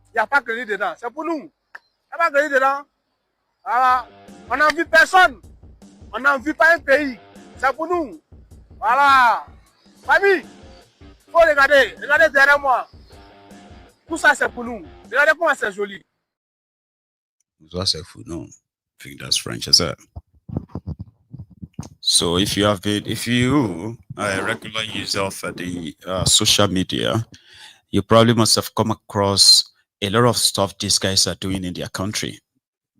Il n'y a pas de crédit dedans. C'est pour nous. Il n'y a pas de crédit dedans. Voilà. On n'en vit personne. On n'en vit pas un pays. C'est pour nous. Voilà. Famille, il faut regarder. Regardez derrière moi. Tout ça, c'est pour nous. Regardez comment c'est joli. Ça, c'est fou, no? I think that's French, is it? So if you are a regular user of the social media, you probably must have come across a lot of stuff these guys are doing in their country,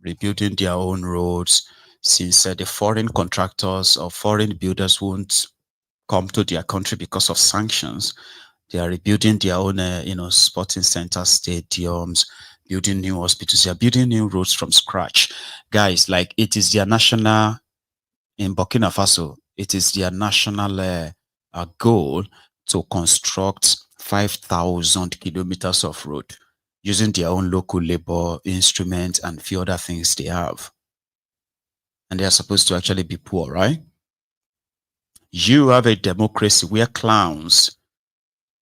rebuilding their own roads, since the foreign contractors or foreign builders won't come to their country because of sanctions. They are rebuilding their own, sporting centers, stadiums, building new hospitals. They are building new roads from scratch. Guys, like it is their national, in Burkina Faso, it is their national goal to construct 5,000 kilometers of road using their own local labor instruments and few other things they have. And they are supposed to actually be poor, right? You have a democracy where clowns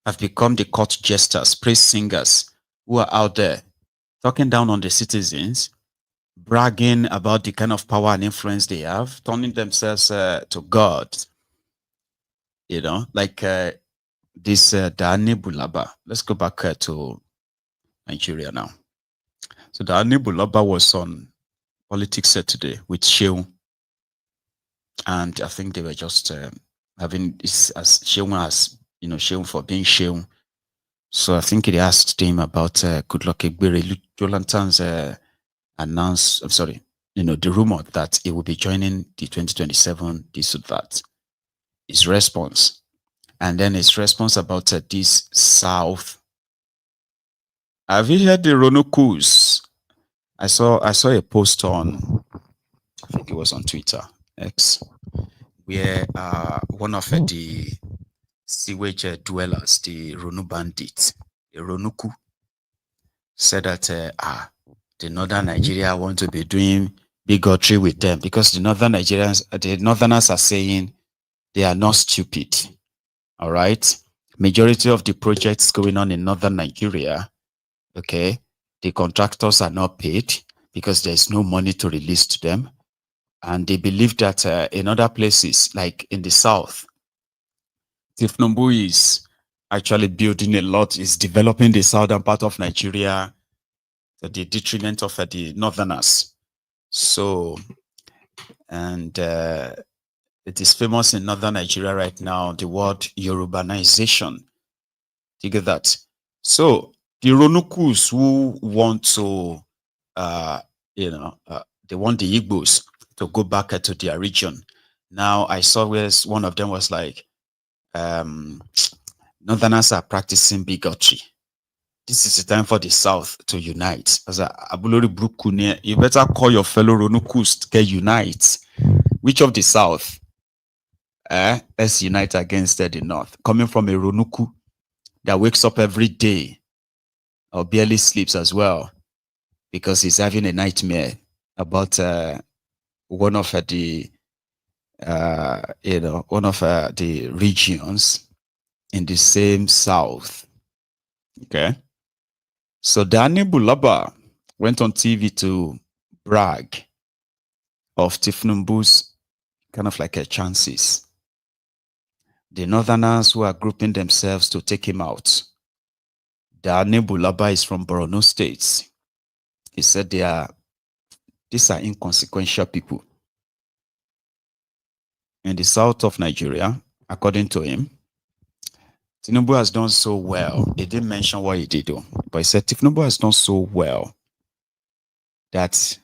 have become the court jesters, praise singers who are out there talking down on the citizens, bragging about the kind of power and influence they have, turning themselves to God. You know, like this Dani Bulaba. Let's go back to Nigeria now. So Dani Bulaba was on Politics today with Seun. And I think they were just having this as Seun Seun for being Seun. So I think they asked him about Goodluck Egbere Jolantan's the rumor that he will be joining the 2027 this or that. His response. And then his response about this South. Have you heard the Ronokus? I saw a post on, I think it was on Twitter, X, where one of the sewage dwellers, the Ronu bandits, the Ronuku, said that the northern Nigeria want to be doing bigotry with them because the northerners are saying they are not stupid. All right. Majority of the projects going on in northern Nigeria, okay, the contractors are not paid because there's no money to release to them. And they believe that in other places, like in the south, Tinubu is actually building a lot, is developing the southern part of Nigeria to the detriment of the northerners. So, and it is famous in northern Nigeria right now, the word Yorubanization. You get that? So, the Ronukus who want to, they want the Igbos to go back to their region. Now, I saw where one of them was like, Northerners are practicing bigotry. This is the time for the South to unite. As Abulori Brukune, you better call your fellow Ronukus to unite. Which of the South? Let's unite against the North. Coming from a Ronuku that wakes up every day or barely sleeps as well because he's having a nightmare about one of the regions in the same South. Okay. So Dani Bulaba went on TV to brag of Tinubu's kind of like chances. The Northerners who are grouping themselves to take him out. Dani Bulaba is from Borno State. He said these are inconsequential people. In the south of Nigeria, according to him, Tinubu has done so well. He didn't mention what he did, though, but he said Tinubu has done so well that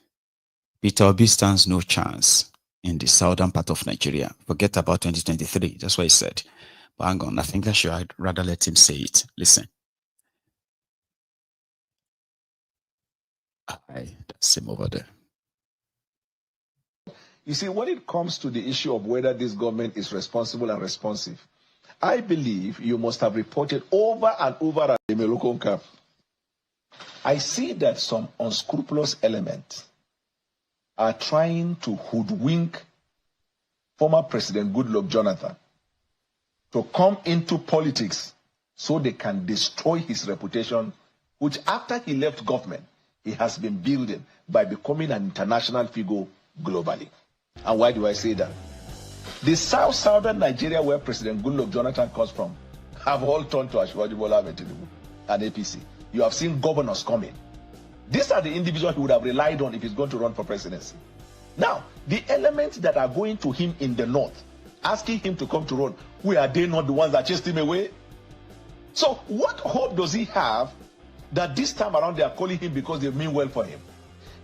Peter Obi stands no chance in the southern part of Nigeria. Forget about 2023. That's what he said. But hang on, I think I should rather let him say it. Listen. That's him over there. You see, when it comes to the issue of whether this government is responsible and responsive, I believe you must have reported over and over at the local camp. I see that some unscrupulous elements are trying to hoodwink former President Goodluck Jonathan to come into politics so they can destroy his reputation, which after he left government, he has been building by becoming an international figure globally. And why do I say that? The southern Nigeria, where President Goodluck Jonathan comes from, have all turned to Asiwaju Bola Ahmed Tinubu and APC. You have seen governors coming. These are the individuals he would have relied on if he's going to run for presidency. Now, the elements that are going to him in the north, asking him to come to run, are they not the ones that chased him away? So what hope does he have that this time around they are calling him because they mean well for him?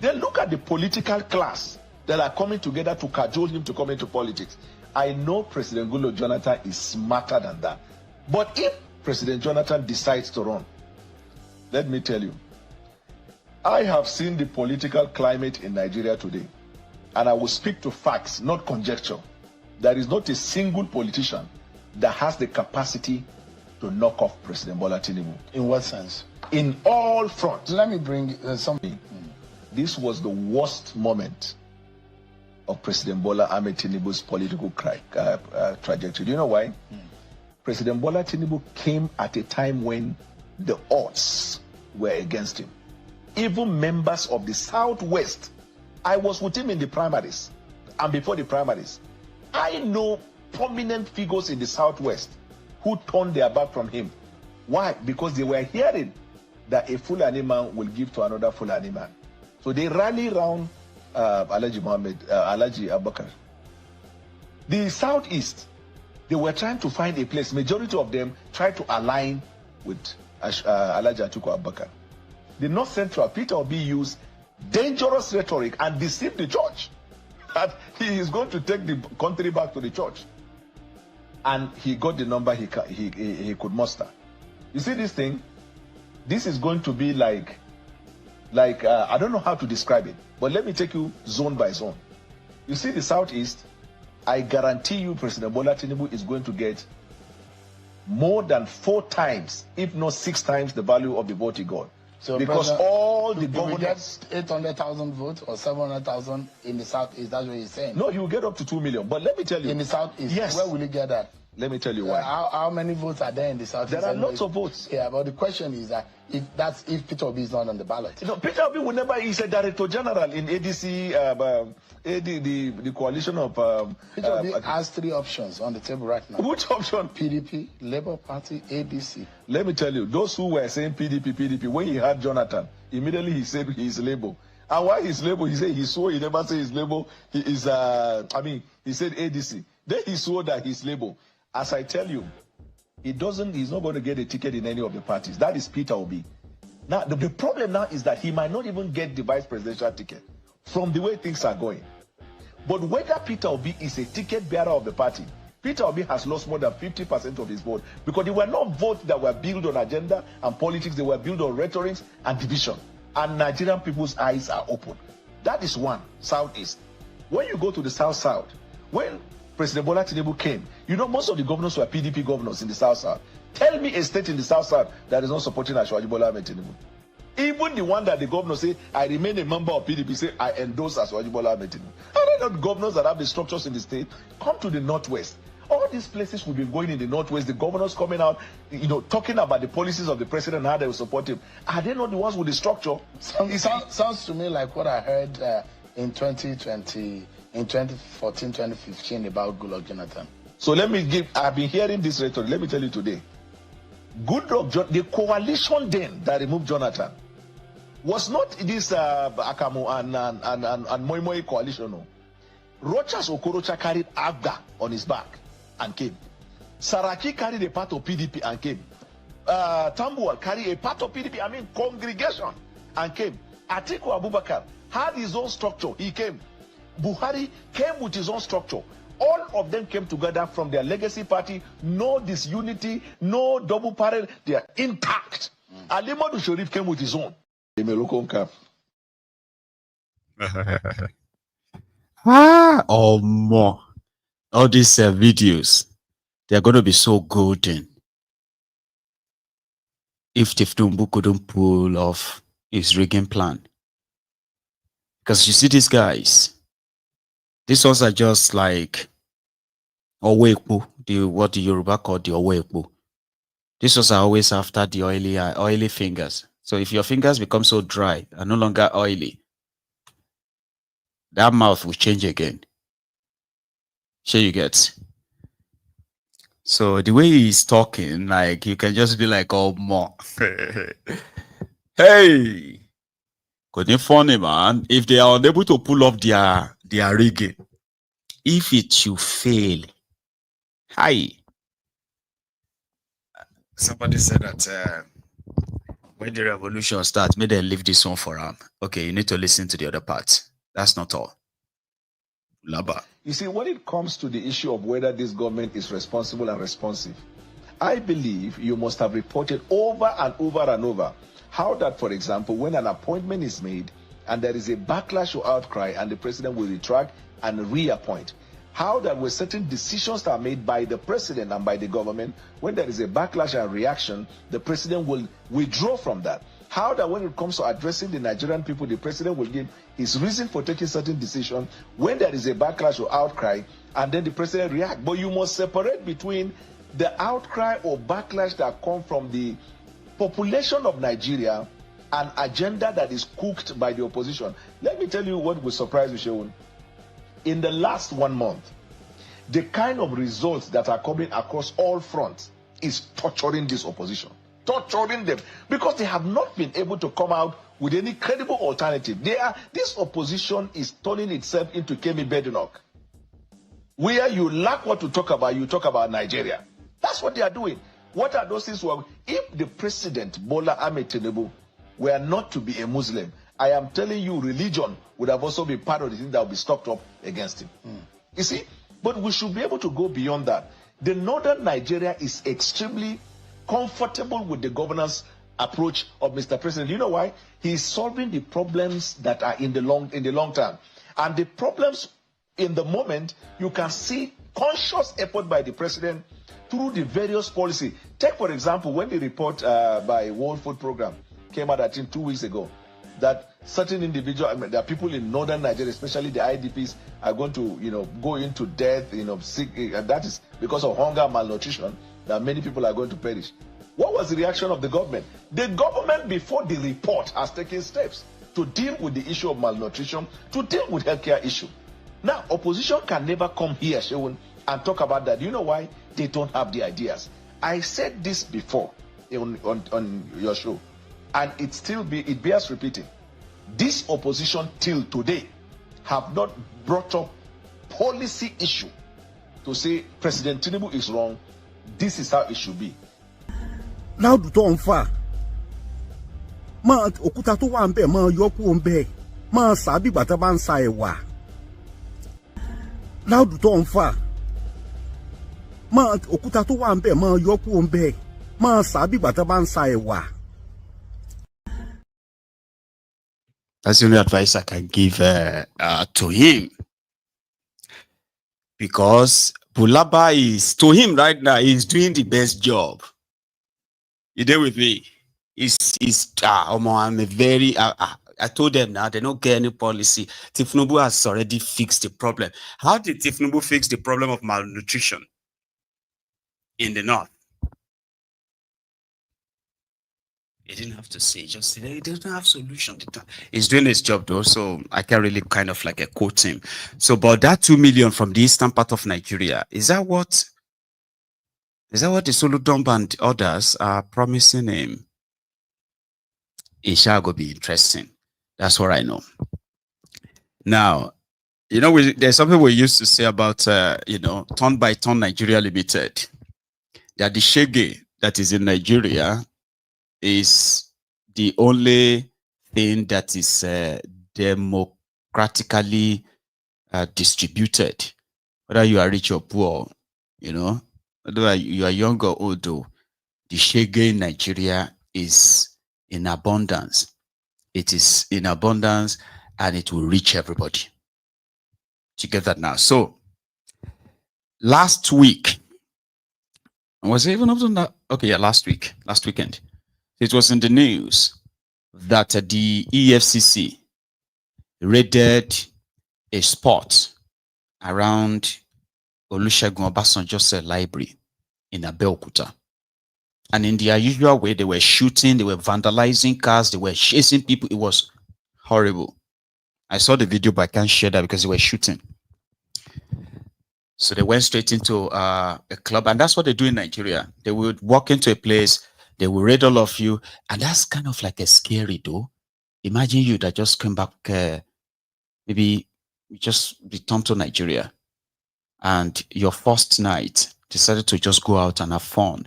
Then look at the political class that are coming together to cajole him to come into politics. I know President Goodluck Jonathan is smarter than that. But if President Jonathan decides to run, let me tell you, I have seen the political climate in Nigeria today, and I will speak to facts, not conjecture. There is not a single politician that has the capacity to knock off President Bola Tinubu. In what sense? In all fronts. Let me bring something. This was the worst moment of President Bola Ahmed Tinubu's political trajectory. Do you know why? President Bola Tinubu came at a time when the odds were against him. Even members of the Southwest, I was with him in the primaries and before the primaries. I know prominent figures in the Southwest who turned their back from him. Why? Because they were hearing that a Fulani man will give to another Fulani man. So they rally around Alhaji Abubakar. The Southeast, they were trying to find a place. Majority of them tried to align with Alhaji Atiku Abubakar. The North Central, Peter Obi used dangerous rhetoric and deceived the church that he is going to take the country back to the church. And he got the number he could muster. You see this thing? This is going to be like I don't know how to describe it, but let me take you zone by zone. You see the Southeast, I guarantee you President Bola Tinubu is going to get more than 4 times, if not 6 times the value of the vote he got. So because all the governors get 800,000 votes or 700,000 in the Southeast, that's what you're saying? No, you will get up to 2 million. But let me tell you. In the Southeast, yes. Where will you get that? Let me tell you why. How many votes are there in the Southeast? There are lots of votes. Yeah, but the question is that if Peter Obi is not on the ballot. No, Peter Obi will never. He's a director general in ADC, the coalition of. Peter Obi has 3 options on the table right now. Which option? PDP, Labour Party, ADC. Let me tell you, those who were saying PDP, when he had Jonathan, immediately he said he's Labour. And why he's Labour? He said he swore he never said he's Labour. He is. He said ADC. Then he swore that he's Labour. As I tell you, he's not going to get a ticket in any of the parties. That is Peter Obi. Now, the problem now is that he might not even get the vice presidential ticket from the way things are going. But whether Peter Obi is a ticket bearer of the party, Peter Obi has lost more than 50% of his vote because they were not votes that were built on agenda and politics. They were built on rhetoric and division. And Nigerian people's eyes are open. That is one, Southeast. When you go to the South-South, when President Bola Tinubu came, you know most of the governors were PDP governors in the South-South. Tell me a state in the South-South that is not supporting Asiwaju Bola Ahmed Tinubu. Even the one that the governor say, I remain a member of PDP, say, I endorse Asiwaju Bola Ahmed Tinubu. Are there not governors that have the structures in the state? Come to the Northwest. All these places we've been going in the Northwest, the governors coming out, talking about the policies of the president and how they will support him. Are they not the ones with the structure? Sounds to me like what I heard in 2020, in 2014, 2015 about Goodluck Jonathan. So I've been hearing this rhetoric. Let me tell you today. The coalition then that removed Jonathan was not this Akamo and Moi Moi coalition. No. Rochas Okorocha carried Agda on his back and came. Saraki carried a part of PDP and came. Tambuwal carried a part of PDP, congregation, and came. Atiku Abubakar had his own structure. He came. Buhari came with his own structure. All of them came together from their legacy party. No disunity, no double parallel. They are intact. Alimadu Sharif came with his own. Or more. All these videos, they're going to be so golden if Tinubu couldn't pull off his rigging plan. Because you see these guys, these ones are just like Owepo, what the Yoruba call the Owepo. These ones are always after the oily fingers. So if your fingers become so dry and no longer oily, that mouth will change again. Sure you get. So the way he's talking, like you can just be like, oh more. Hey, could it funny, man? If they are unable to pull off their rigging, if it should fail, hi. Somebody said that when the revolution starts, may they leave this one for him. Okay, you need to listen to the other part. That's not all. Laba. You see, when it comes to the issue of whether this government is responsible and responsive, I believe you must have reported over and over and over how that, for example, when an appointment is made and there is a backlash or outcry and the president will retract and reappoint, how that when certain decisions that are made by the president and by the government, when there is a backlash and reaction, the president will withdraw from that. How that when it comes to addressing the Nigerian people, the president will give his reason for taking certain decisions when there is a backlash or outcry, and then the president react. But you must separate between the outcry or backlash that come from the population of Nigeria and agenda that is cooked by the opposition. Let me tell you what will surprise you, Seun. In the last 1 month, the kind of results that are coming across all fronts is torturing this opposition. Torturing them because they have not been able to come out with any credible alternative. This opposition is turning itself into Kemi Bedunok, where you lack what to talk about, you talk about Nigeria. That's what they are doing. What are those things? If the president, Bola Ahmed Tinubu, were not to be a Muslim, I am telling you, religion would have also been part of the thing that will be stocked up against him. You see? But we should be able to go beyond that. The northern Nigeria is extremely comfortable with the governance approach of Mr. President. You know why? He is solving the problems that are in the long term. And the problems in the moment, you can see conscious effort by the president through the various policy. Take, for example, when the report by World Food Program came out, I think 2 weeks ago, that certain individuals, there are people in northern Nigeria, especially the IDPs, are going to, go into death, sick, and that is because of hunger, malnutrition, that many people are going to perish. What was the reaction of the government? The government, before the report, has taken steps to deal with the issue of malnutrition, to deal with healthcare issue. Now, opposition can never come here, Seun, and talk about that. You know why? They don't have the ideas. I said this before on your show, and it bears repeating. This opposition till today have not brought up policy issue to say President Tinubu is wrong. This is how it should be. Now do to far. Ma okuta to wa nbe ma yo ku nbe. Ma sa bi gbata ba nsa ewa. Now do to far. Ma okuta to wa nbe ma yo ku nbe. Ma sa bi gbata ba nsa ewa. That's the only advice I can give to him. Because Bulaba is, to him right now, he's doing the best job. You there with me? I'm a very, I told them now, they don't get any policy. Tinubu has already fixed the problem. How did Tinubu fix the problem of malnutrition in the north? He didn't have to say, just say he doesn't have solution. He's doing his job though, so I can't really kind of like quote him. So about that 2 million from the eastern part of Nigeria, is that what the Soludumba and others are promising him? It shall go be interesting. That's what I know. Now, there's something we used to say about turn by turn Nigeria Limited. That the shege that is in Nigeria is the only thing that is democratically distributed, whether you are rich or poor, whether you are young or old. The shege in Nigeria is in abundance. It is in abundance, and it will reach everybody. You get that now? So last week, was it even up to that? Okay, yeah, last weekend, it was in the news that the EFCC raided a spot around Olusegun Obasanjo's library in Abeokuta. And in their usual way, they were shooting, they were vandalizing cars, they were chasing people. It was horrible. I saw the video, but I can't share that because they were shooting. So they went straight into a club, and that's what they do in Nigeria. They would walk into a place, they will raid all of you, and that's kind of like a scary though. Imagine you that just came back, maybe you just returned to Nigeria, and your first night decided to just go out and have fun.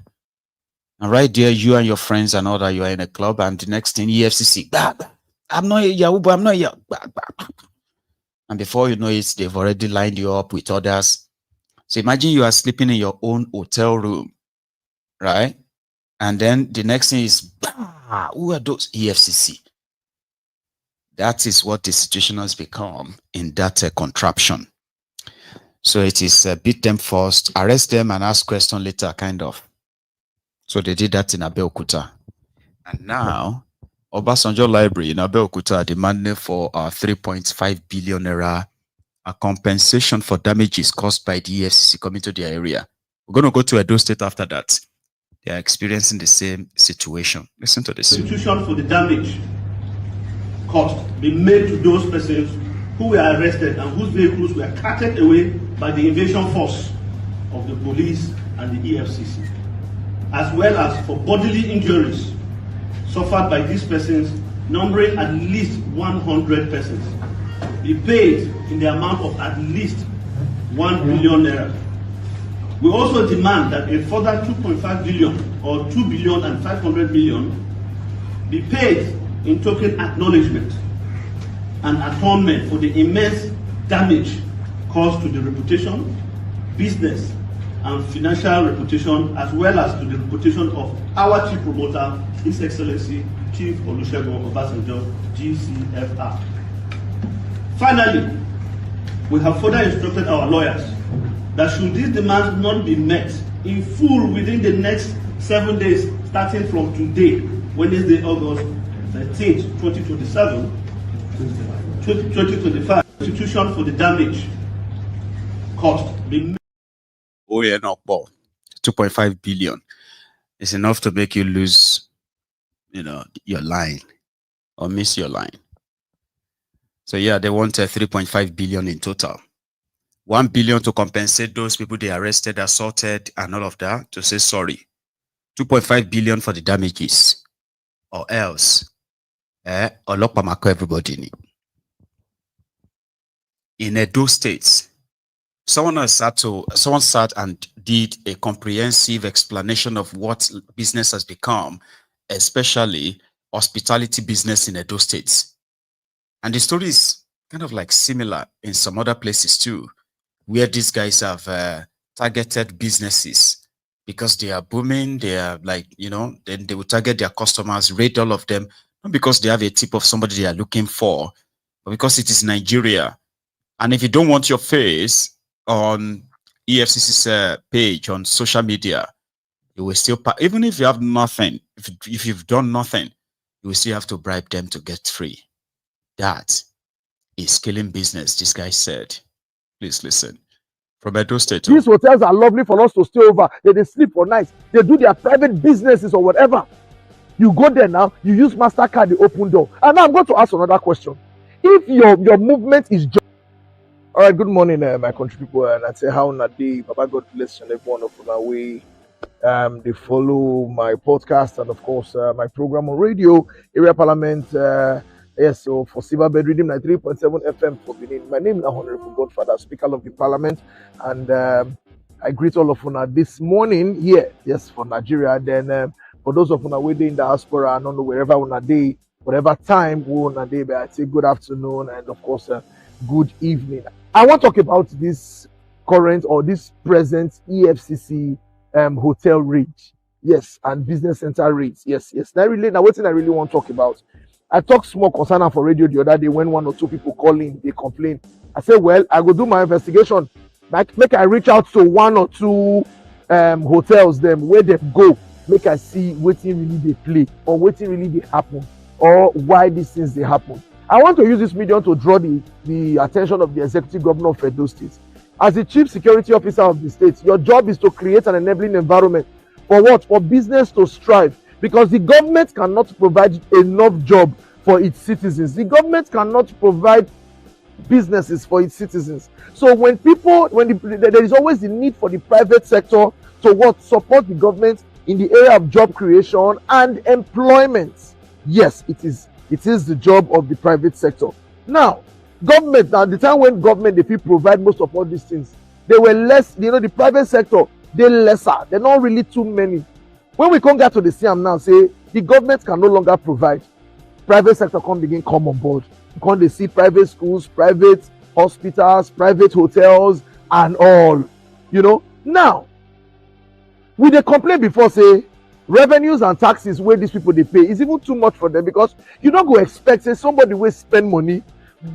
And right there, you and your friends and all that, you are in a club, and the next thing, EFCC, I'm not a Yahoo, I'm not a Yahoo. And before you know it, they've already lined you up with others. So imagine you are sleeping in your own hotel room, right? And then the next thing is, who are those? EFCC. That is what the situation has become in that contraption. So it is beat them first, arrest them, and ask questions later, kind of. So they did that in Abeokuta. And now, Obasanjo Library in Abeokuta demanding for 3.5 billion naira a compensation for damages caused by the EFCC coming to their area. We're going to go to Edo State after that. They are experiencing the same situation. Listen to this. Restitution for the damage caused be made to those persons who were arrested and whose vehicles were carted away by the invasion force of the police and the EFCC, as well as for bodily injuries suffered by these persons, numbering at least 100 persons, be paid in the amount of at least 1 billion naira. We also demand that a further 2.5 billion or 2 billion and 500 million be paid in token acknowledgement and atonement for the immense damage caused to the reputation, business, and financial reputation, as well as to the reputation of our chief promoter, His Excellency Chief Olusegun Obasanjo, GCFR. Finally, we have further instructed our lawyers that should these demands not be met in full within the next 7 days, starting from today, Wednesday, August 13th, 2025, restitution for the damage caused be made. Oh yeah, no, 2.5 billion is enough to make you lose, your line or miss your line. So yeah, they want 3.5 billion in total. 1 billion to compensate those people they arrested, assaulted, and all of that, to say sorry. 2.5 billion for the damages, or else, everybody. In Edo States, someone sat and did a comprehensive explanation of what business has become, especially hospitality business in Edo States. And the story is kind of like similar in some other places too, where these guys have targeted businesses because they are booming. They are like, then they will target their customers, rate all of them, not because they have a tip of somebody they are looking for, but because it is Nigeria. And if you don't want your face on EFCC's page on social media, you will still, even if you have nothing, if you've done nothing, you will still have to bribe them to get free. That is killing business, this guy said. Please listen. From Edo State. These hotels are lovely for us to stay over. They sleep for nights. They do their private businesses or whatever. You go there now, you use MasterCard, the open door. And now I'm going to ask another question. If your movement is just... All right, good morning, my country people. And I say, how na day, Baba God bless you and everyone of my way. They follow my podcast and, of course, my program on radio, Area Parliament. Yes, so for Silverbird Redeem 93.7 FM for Benin. My name is Honorable Godfather, Speaker of the Parliament, and I greet all of you this morning here, yes, for Nigeria. Then for those of you waiting in the diaspora, I don't know wherever you day, whatever time we on day, but I say good afternoon and of course good evening. I want to talk about this current or this present EFCC hotel raid, yes, and business center raids, yes. Now what I really want to talk about. I talked small concern for radio the other day when one or two people call in, they complain. I say, well, I go do my investigation. Make I reach out to one or two hotels them where they go. Make I see wetin really they play or wetin really they happen or why these things they happen. I want to use this medium to draw the attention of the executive governor of Edo State. As the chief security officer of the state, your job is to create an enabling environment for what? For business to strive. Because the government cannot provide enough job for its citizens. The government cannot provide businesses for its citizens. So when there is always the need for the private sector to what? Support the government in the area of job creation and employment. Yes, it is the job of the private sector. Now, government, at the time when government they provide most of all these things, they were less, the private sector, they're lesser. They're not really too many. When we come get to the CM now, say the government can no longer provide, private sector come on board. Because they see private schools, private hospitals, private hotels, and all. Now, we they complain before say revenues and taxes where these people they pay is even too much for them, because you don't go expect say somebody will spend money,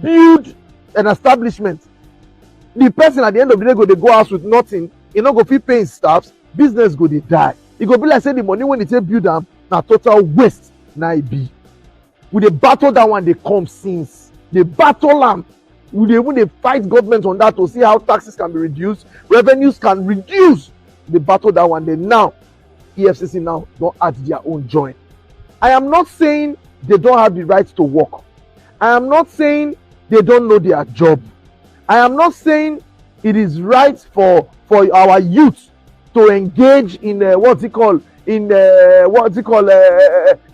build an establishment. The person at the end of the day go out with nothing, go fit paying staffs, business go they die. It go be like say the money when they take build them, na total waste na it be. We dey battle that one they come since. They battle them. When they fight government on that to see how taxes can be reduced, revenues can reduce. They battle that one. Then now, EFCC now don't add their own join. I am not saying they don't have the right to work. I am not saying they don't know their job. I am not saying it is right for our youth to engage in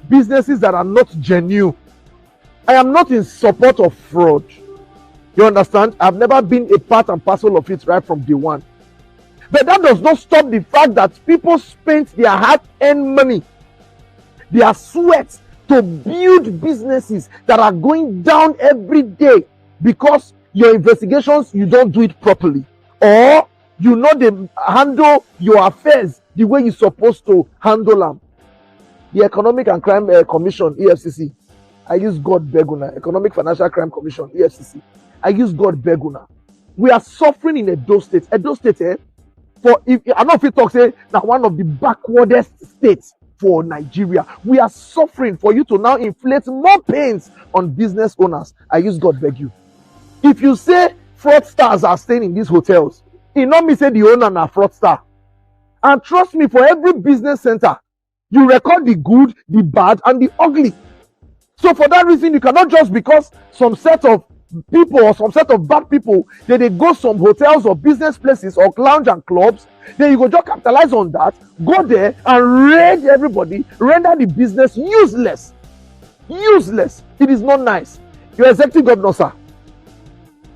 businesses that are not genuine. I am not in support of fraud. You understand? I've never been a part and parcel of it right from day one. But that does not stop the fact that people spent their hard-earned money, their sweat, to build businesses that are going down every day because your investigations, you don't do it properly, or they handle your affairs the way you're supposed to handle them. The Economic and Crime Commission, EFCC, I use God beguna. Economic Financial Crime Commission, EFCC, I use God beguna. We are suffering in Edo State. Edo State, I don't know if you talk say now one of the backwardest states for Nigeria. We are suffering for you to now inflate more pains on business owners. I use God beg you. If you say fraudsters are staying in these hotels, it not me say the owner na fraudster. And trust me, for every business center, you record the good, the bad, and the ugly. So for that reason, you cannot just because some set of people or some set of bad people, they go some hotels or business places or lounge and clubs, then you go just capitalize on that, go there and raid everybody, render the business useless. Useless. It is not nice. Your executive governor, sir,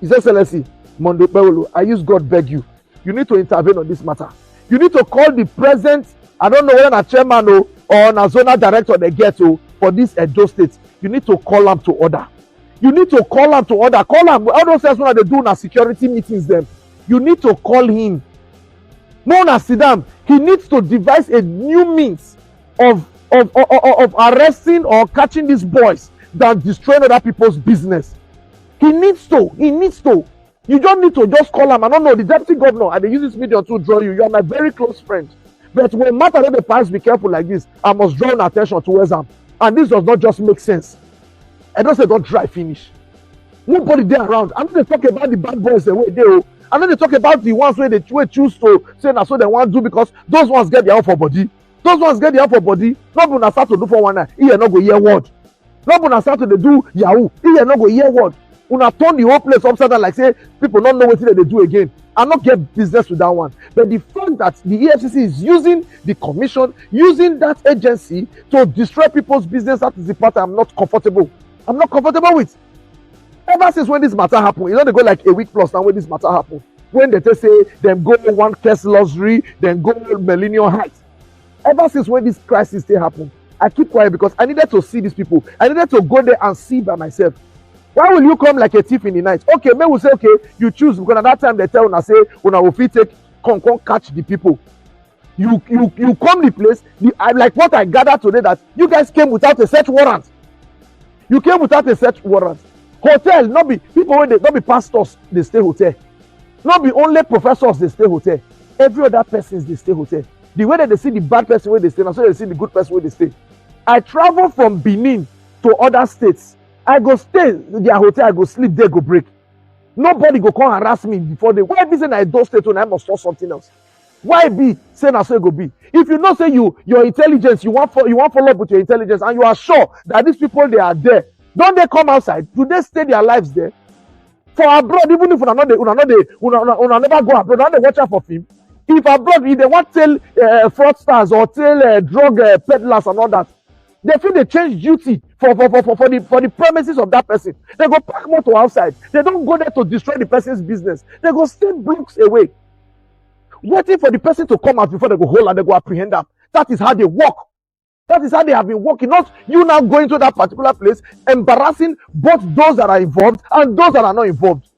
His Excellency Mondo Koolu, I use God beg you. You need to intervene on this matter. You need to call the present, I don't know whether a chairman or a zonal director they get to for this Edo State. You need to call them to order. You need to call them to order. Call them. All those things when they do na security meetings them. You need to call him. No, na Sidam. He needs to devise a new means of arresting or catching these boys than destroying other people's business. He needs to. You don't need to just call him. I don't know, the deputy governor, and they use this medium to draw you. You are my very close friend. But when matter that the pass be careful like this, I must draw attention towards them. And this does not just make sense. I don't say don't try finish. Nobody there around. I'm not talking about the bad boys the way they are. I'm not talking about the ones where they choose to say that's what they want to do, because those ones get their own for body. Those ones get their own for body. Not gonna start to do for one night. Here not go hear word. Not gonna start to do Yahoo. Here not go hear word. Una turn the whole place upside down like say people don't know what they do again. I not get business with that one. But the fact that the EFCC is using the commission, using that agency to destroy people's business, that is the part I'm not comfortable. I'm not comfortable with. Ever since when this matter happened, they go like a week plus now when this matter happened. When they just say them go one case luxury, then go Millennium Heights. Ever since when this crisis they happened, I keep quiet because I needed to see these people. I needed to go there and see by myself. Why will you come like a thief in the night? Okay, men will say, okay, you choose, because at that time they tell una say, una will fit take, come catch the people. You come the place, like what I gathered today, that you guys came without a search warrant. You came without a search warrant. Hotel, not be people when they not be pastors, they stay hotel. Not be only professors, they stay hotel. Every other person they stay hotel. The way that they see the bad person where they stay, and so they see the good person where they stay. I travel from Benin to other states. I go stay in their hotel, I go sleep there, go break. Nobody go come harass me before they. Why be saying I don't stay to I must do something else? Why be saying so go be? If you know say your intelligence, you want follow up with your intelligence, and you are sure that these people they are there, don't they come outside? Do they stay their lives there? For abroad, even if una never go abroad, una dey watch out for film. If abroad, if they want tell fraudsters or tell drug peddlers and all that, they feel they change duty for the premises of that person. They go park motor outside. They don't go there to destroy the person's business. They go stay blocks away, waiting for the person to come out before they go hold and they go apprehend them. That is how they work. That is how they have been working. Not you now going to that particular place, embarrassing both those that are involved and those that are not involved.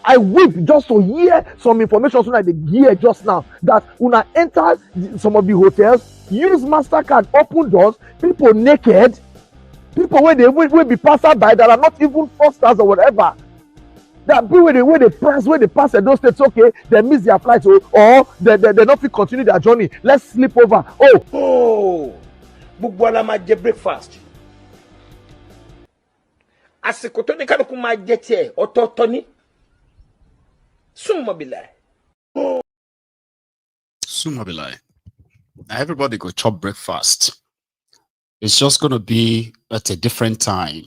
I weep just to hear some information so that they hear just now that una enter some of the hotels, use MasterCard, open doors, people naked, people where they will be passed by that are not even fraudsters or whatever. That people where they pass at those states, okay, they miss their flights or they not fit continue their journey. Let's sleep over. Oh, Bwala ma je breakfast. Asiko to ni kanuku ma je tie ototoni. Sumabilai. Everybody go chop breakfast. It's just going to be at a different time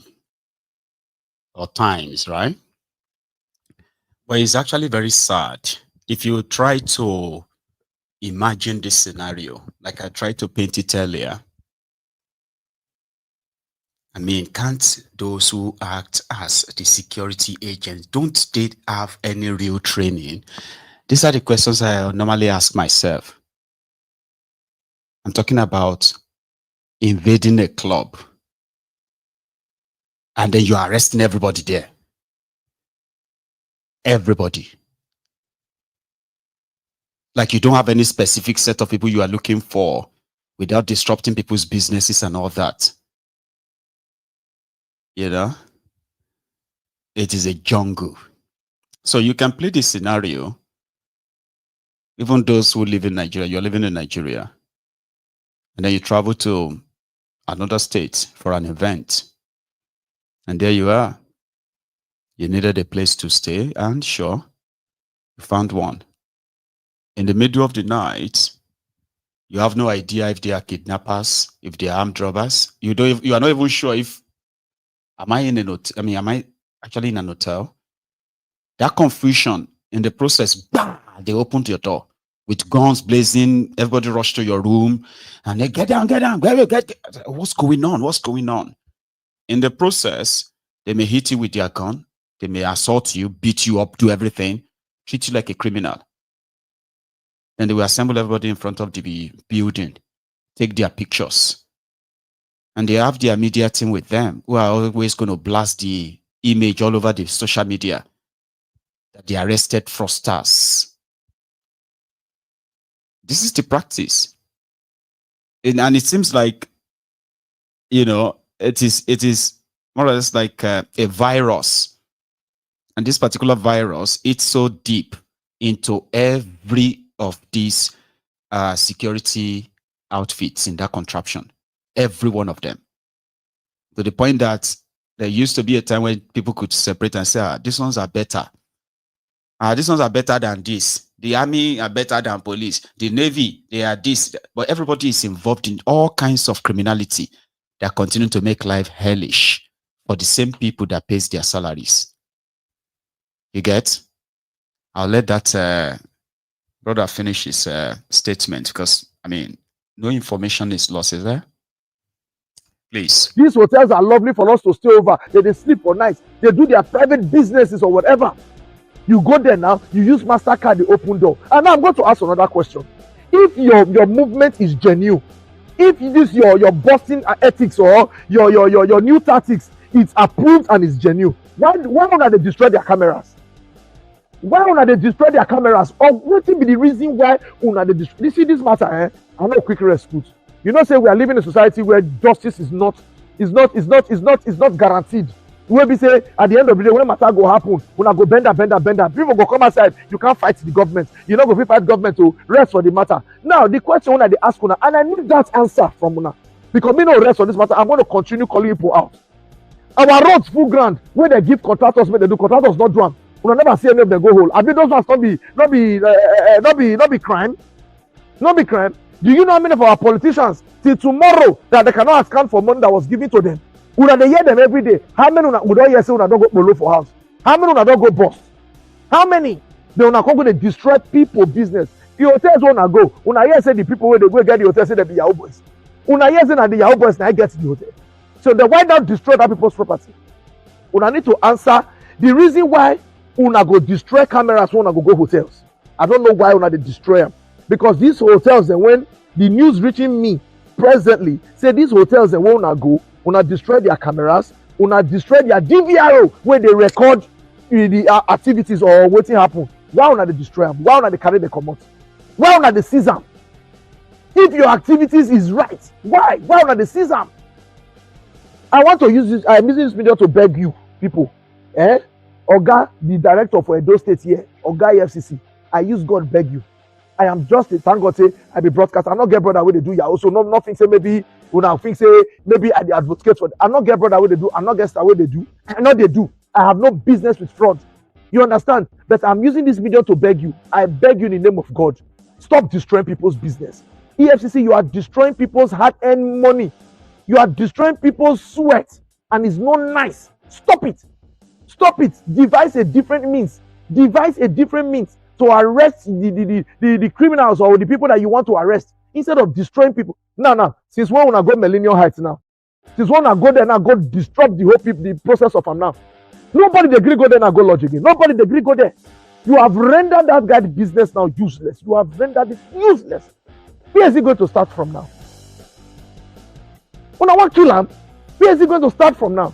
or times, right? But it's actually very sad. If you try to imagine this scenario, like I tried to paint it earlier, I mean, can't those who act as the security agents, don't they have any real training? These are the questions I normally ask myself. I'm talking about invading a club and then you're arresting everybody there. Everybody. Like you don't have any specific set of people you are looking for without disrupting people's businesses and all that. You know, it is a jungle. So you can play this scenario. Even those who live in Nigeria, you're living in Nigeria, and then you travel to another state for an event, and there you are. You needed a place to stay, and sure, you found one. In the middle of the night, you have no idea if they are kidnappers, if they are armed robbers. You are not even sure if am I actually in an hotel? That confusion in the process, bah, they opened your door with guns blazing, everybody rushed to your room, and they get down, what's going on? What's going on? In the process, they may hit you with their gun, they may assault you, beat you up, do everything, treat you like a criminal. Then they will assemble everybody in front of the building, take their pictures. And they have their media team with them who are always going to blast the image all over the social media that they arrested fraudsters. This is the practice. And it seems like, you know, it is more or less like a virus. And this particular virus, it's so deep into every of these security outfits in that contraption. Every one of them. To the point that there used to be a time when people could separate and say, these ones are better. These ones are better than this. The army are better than police. The navy, they are this. But everybody is involved in all kinds of criminality that continue to make life hellish for the same people that pays their salaries. You get? I'll let that brother finish his statement because, I mean, no information is lost, is there? Please. These hotels are lovely for us to stay over. They sleep for nights. They do their private businesses or whatever. You go there now, you use MasterCard, the open door. And now I'm going to ask another question. If your movement is genuine, if this your busting ethics or your new tactics, it's approved and it's genuine, why don't they destroy their cameras? Why don't they destroy their cameras? Or what will be the reason why they destroy? You see this matter, I know quick response. You know, say we are living in a society where justice is not It's not guaranteed. Wey be say at the end of the day when matter go happen, una go bend am. People go come outside. You can't fight the government. You no go fit fight government to rest for the matter. Now the question una dey ask una, and I need that answer from una, because me no rest for this matter. I'm going to continue calling people out. Our roads full ground wey dey give contractors make they do, contractors not do am. Una never see any of them go hole. I mean those ones not be crime. Not be crime. Do you know how many of our politicians till tomorrow that they cannot account for money that was given to them? Una dey hear them every day. How many una don hear say una don go kpolo for house? How many una don go bust? How many? They una come go dey destroy people business. The hotels una go, una hear say the people wey dey go get the hotel say they be Yahoo boys. Una hear say na the Yahoo boys na get the hotel. So they why not destroy that people's property? Una need to answer the reason why una go destroy cameras when una go hotels. I don't know why una dey destroy them. Because these hotels, and when the news reaching me presently say these hotels and when una go, una destroy their cameras, una destroy their DVR where they record the activities or wetin happen. Why una dey destroy them? Why una dey carry the comot? Why una dey seize them? If your activities is right, why una dey seize them? I want to use this. I'm using this video to beg you people. Oga, the director for Edo State here, Oga EFCC. I use God beg you. I am just a thank God say I be broadcaster. I not get brother where they do ya. Also, nothing say maybe una think say maybe I dey advocate for it. I not get brother where they do. I not get star where they do. I know they do. I have no business with fraud. You understand? But I'm using this video to beg you. I beg you in the name of God. Stop destroying people's business. EFCC, you are destroying people's hard-earned money. You are destroying people's sweat, and it's not nice. Stop it. Stop it. Devise a different means. Devise a different means to arrest the criminals or the people that you want to arrest instead of destroying people. Now, since when una go Millennium Heights now? Since when una go there now, go disrupt the whole people, the process of them now. Nobody dey agree go there now, go lodge again. Nobody dey agree go there. You have rendered that guy's business now useless. You have rendered it useless. Where is he going to start from now? When I want to kill him, where is he going to start from now?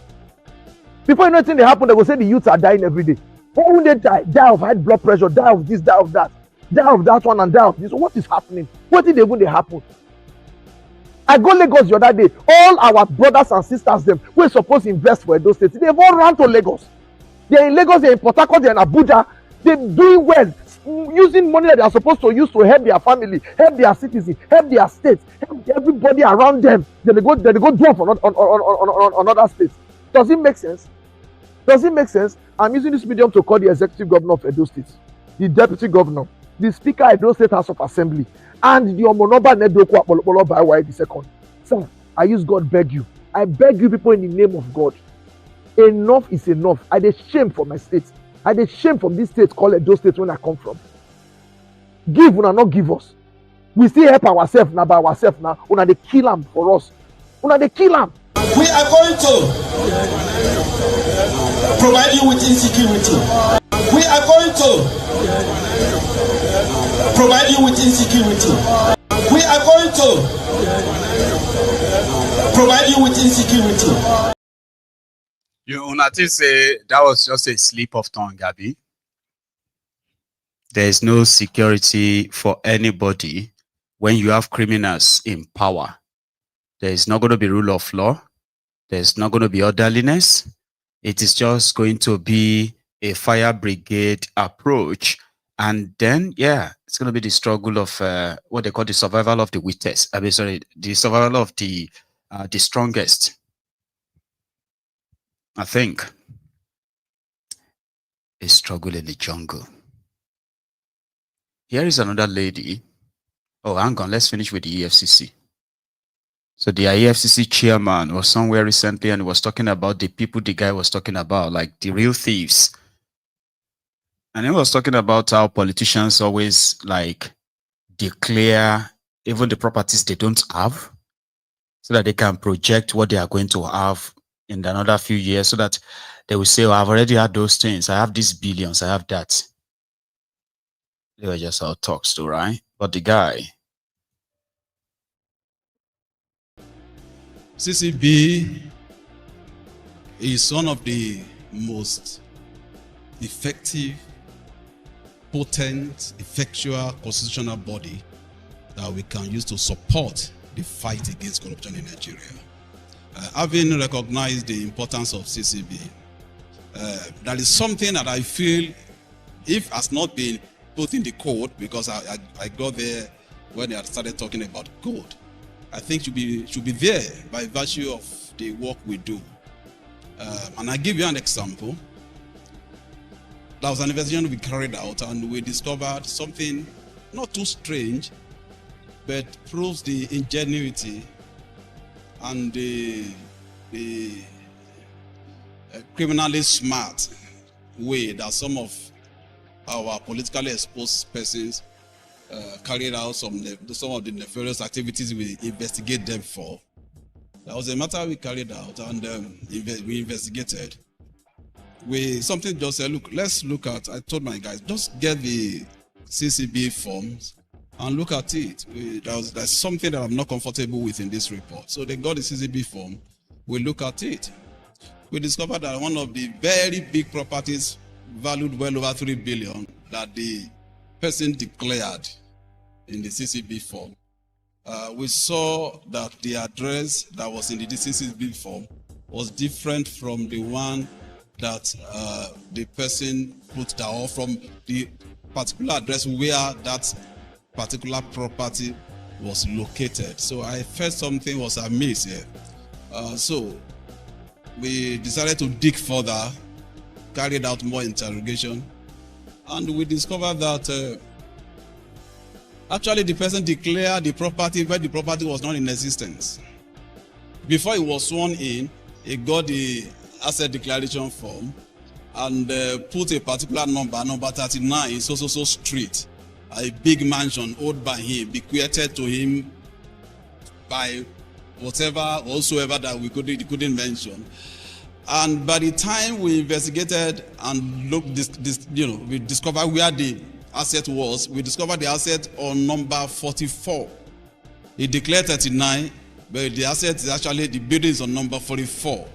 Before you know anything they happen, they will say the youths are dying every day. Why will they die? Die of high blood pressure, die of this, die of that, die of that one and die of this. What is happening? What did even happen? I go Lagos the other day. All our brothers and sisters, them, we're supposed to invest for those states. They've all run to Lagos. They're in Lagos, they're in Port Harcourt, they're in Abuja. They're doing well, using money that they are supposed to use to help their family, help their citizens, help their state, help everybody around them. Then they go do it on other states. Does it make sense? Does it make sense? I'm using this medium to call the executive governor of Edo State, the deputy governor, the speaker of Edo State House of Assembly, and the Omonoba Nedoku Apolopolo by the second. Sir, I use God beg you. I beg you people in the name of God. Enough is enough. I dey shame for my state. I dey shame from this state called Edo State when I come from. Give una not give us. We still help ourselves now by ourselves now. Una dey kill them for us. Una dey kill them. We are going to provide you with insecurity. We are going to provide you with insecurity. We are going to provide you with insecurity. You notice say that was just a slip of tongue, Gabi. There is no security for anybody when you have criminals in power. There is not going to be rule of law. There's not going to be orderliness. It is just going to be a fire brigade approach. And then, yeah, it's going to be the struggle of what they call the survival of the weakest. The survival of the strongest. I think a struggle in the jungle. Here is another lady. Oh, hang on. Let's finish with the EFCC. So the EFCC chairman was somewhere recently and was talking about the people the guy was talking about, like the real thieves. And he was talking about how politicians always like declare even the properties they don't have so that they can project what they are going to have in another few years so that they will say, oh, I've already had those things. I have these billions. I have that. They were just our talks too, right? But the guy, CCB is one of the most effective, potent, effectual constitutional body that we can use to support the fight against corruption in Nigeria. having recognized the importance of CCB, that is something that I feel, if has not been put in the code, because I got there when they had started talking about code, I think should be there by virtue of the work we do. And I give you an example. There was an investigation we carried out, and we discovered something not too strange, but proves the ingenuity and the criminally smart way that some of our politically exposed persons carried out some of the nefarious activities we investigate them for. That was a matter we carried out, and we investigated. Something just said, look, let's look at, I told my guys, just get the CCB forms and look at it. There's something that I'm not comfortable with in this report. So they got the CCB form, we look at it. We discovered that one of the very big properties valued well over 3 billion that the person declared in the CCB form. We saw that the address that was in the CCB form was different from the one that the person put down, or from the particular address where that particular property was located. So I felt something was amiss here. So we decided to dig further, carried out more interrogation, and we discovered that actually the person declared the property, but the property was not in existence. Before he was sworn in, he got the asset declaration form and put a particular number 39, so street, a big mansion owned by him, bequeathed to him by whatsoever that we couldn't mention. And by the time we investigated and looked, we discovered where the asset was. We discovered the asset on number 44. He declared 39, but the asset is actually, the building is on number 44.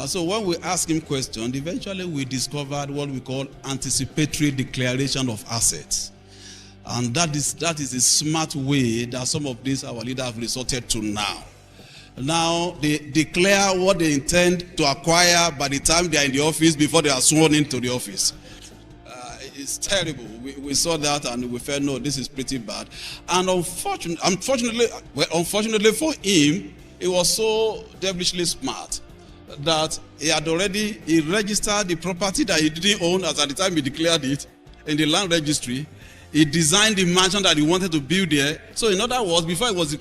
So when we asked him questions, eventually we discovered what we call anticipatory declaration of assets. And that is a smart way that some of these our leaders have resorted to now. Now they declare what they intend to acquire by the time they are in the office before they are sworn into the office. It's terrible. We saw that and we felt, no, this is pretty bad. And unfortunately for him, it was so devilishly smart that he registered the property that he didn't own as at the time he declared it in the land registry. He designed the mansion that he wanted to build there. So in other words, before it was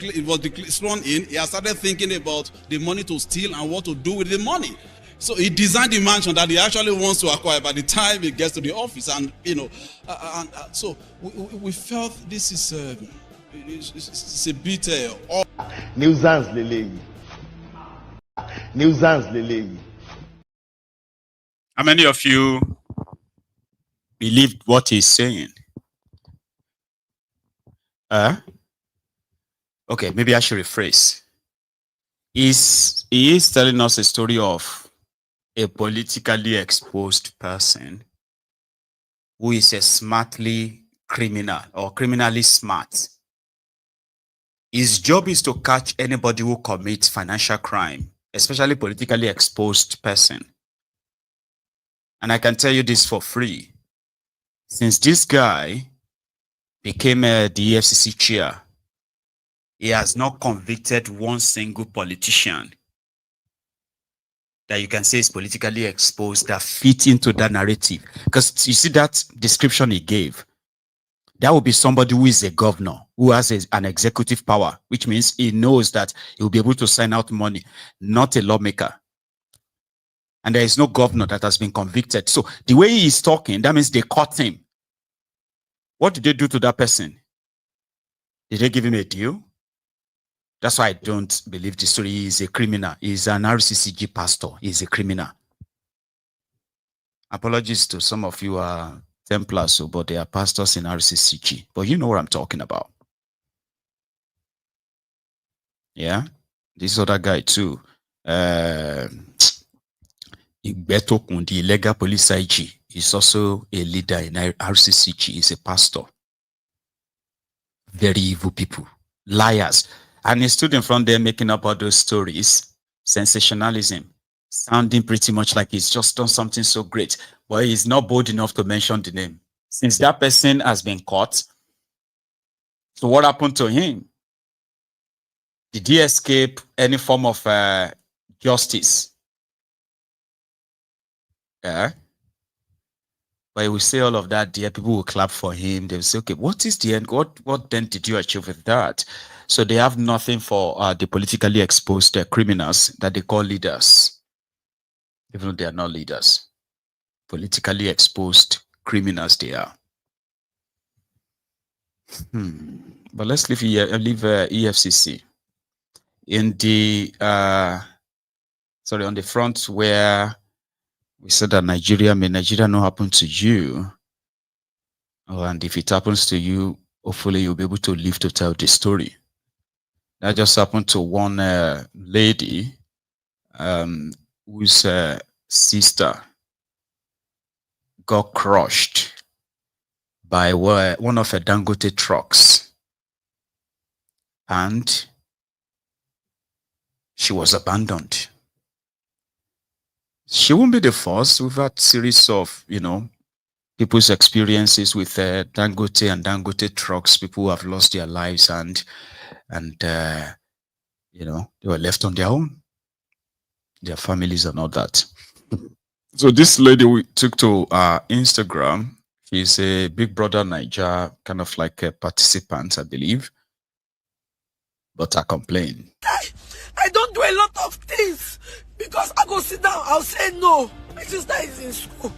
sworn in, he had started thinking about the money to steal and what to do with the money. So he designed the mansion that he actually wants to acquire by the time he gets to the office. And so we felt this is a bit nuisance lele. How many of you believed what he's saying? Okay, maybe I should rephrase. He is telling us a story of a politically exposed person who is a smartly criminal or criminally smart. His job is to catch anybody who commits financial crime, especially politically exposed person. And I can tell you this for free. Since this guy became the EFCC chair, he has not convicted one single politician that you can say is politically exposed that fit into that narrative. Because you see that description he gave, that would be somebody who is a governor, who has an executive power, which means he knows that he will be able to sign out money, not a lawmaker. And there is no governor that has been convicted. So the way he is talking, that means they caught him. What did they do to that person? Did they give him a deal? That's why I don't believe the story. He is a criminal. He is an RCCG pastor. He is a criminal. Apologies to some of you are Templars, but they are pastors in RCCG. But you know what I'm talking about. Yeah? This other guy too. Igbeto Kundi, illegal police IG, is also a leader in RCCG. He's a pastor. Very evil people. Liars. And he stood in front there making up all those stories sensationalism, sounding pretty much like he's just done something so great, but he's not bold enough to mention the name. Since that person has been caught, so what happened to him? Did he escape any form of justice? Yeah. But he will say all of that there. People will clap for him. They will say, okay, what is the end? What then did you achieve with that? So they have nothing for the politically exposed criminals that they call leaders, even though they are not leaders. Politically exposed criminals they are. But let's leave EFCC. In the on the front where we said that Nigeria not happen to you. Oh, and if it happens to you, hopefully you'll be able to live to tell the story. That just happened to one lady whose sister got crushed by one of her Dangote trucks. And she was abandoned. She won't be the first. We've had series of, people's experiences with Dangote and Dangote trucks. People who have lost their lives and they were left on their own. Their families and all that. So this lady we took to Instagram. She's a Big Brother Niger, kind of like a participant, I believe. But I complain. I don't do a lot of things because I go sit down, I'll say no. My sister is in school.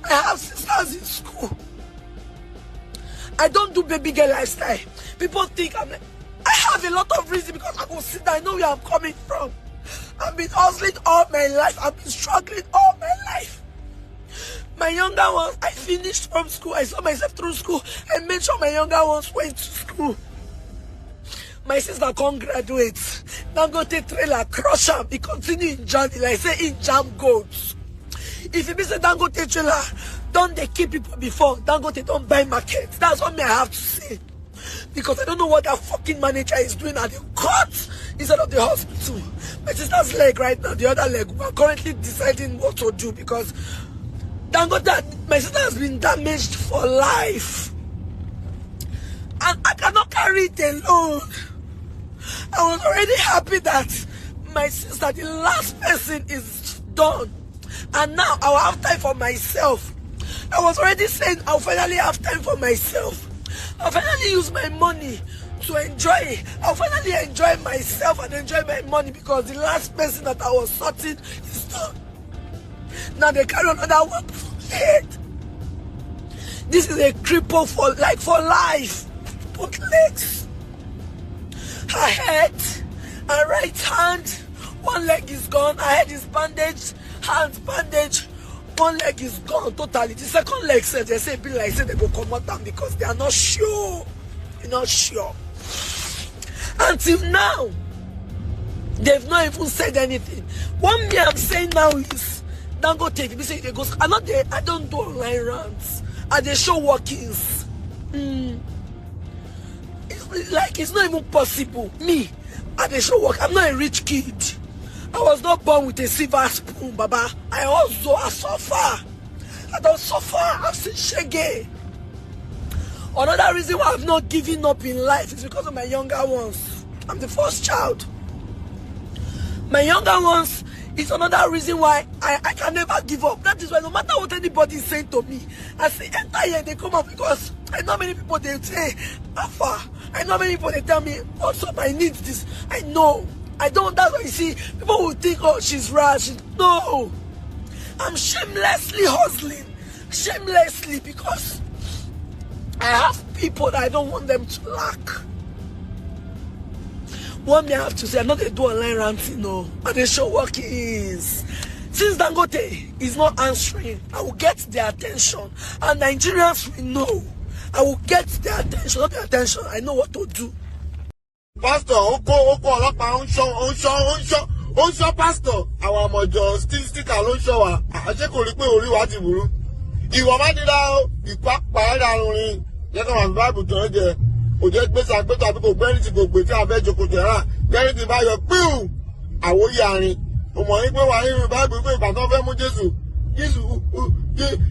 I have sisters in school. I don't do baby girl lifestyle. People think I have a lot of reasons because I go sit down, I know where I'm coming from. I've been hustling all my life. I've been struggling all my life. My younger ones, I finished from school. I saw myself through school. I made sure my younger ones went to school. My sister can't graduate. Dangote trailer crush am. He continue in journey. Like say in jam goats. If you miss a Dangote trailer, don't they keep people before? Dangote don't buy market. That's what me I have to say. Because I don't know what that fucking manager is doing at the court instead of the hospital. My sister's leg right now, the other leg, we're currently deciding what to do because Dangote, my sister has been damaged for life. And I cannot carry it alone. I was already happy that my sister, the last person, is done. And now I'll have time for myself. I was already saying I'll finally have time for myself. I'll finally use my money to enjoy. I'll finally enjoy myself and enjoy my money because the last person that I was sorting is done. Now they carry another one for head. This is a cripple for life. Both legs. Her head, her right hand, one leg is gone. Her head is bandaged, hands bandaged, one leg is gone totally. The second leg said they say be like say they go come out down because they are not sure. They're not sure. Until now, they've not even said anything. One me I'm saying now is Dangote, if you say they go, I don't do online rants. And they show workings. It's not even possible. Me, and they show work. I'm not a rich kid. I was not born with a silver spoon, Baba. I suffer. I don't suffer. I've seen shege. Another reason why I've not given up in life is because of my younger ones. I'm the first child. My younger ones is another reason why I can never give up. That is why no matter what anybody is saying to me, I say enter here, they come up because I know many people they say, Alpha. I know many people they tell me, what's up, I need this. I know. I don't, that's why you see, people will think, oh, she's rash. No. I'm shamelessly hustling. Shamelessly because I have people that I don't want them to lack. One may have to say, I'm not going to do online ranting, no. And they show what it is. Since Dangote is not answering, I will get their attention. And Nigerians will know. I will get their attention, not their attention. I know what to do. Pastor, Oko, Pastor. Our mojo still sticker ló show wa. Àṣé kò rí pé orí wa ti burú. Ìwọ má dira o, ìpápá ẹ̀dá lórin. Jẹ́ ká máa Bible tó ń jẹ. Kò jẹ́ gbèsè àgbẹ̀tọ̀ àbí kò gbẹ́rì tí kò gbé tí a fẹ́ jókòó jẹ̀rà. Gbẹ́rì tí bá yọ píù. àwòyí àárín ọmọ yín pé wà nínú báìbù pé ìgbà tó fẹ́ mú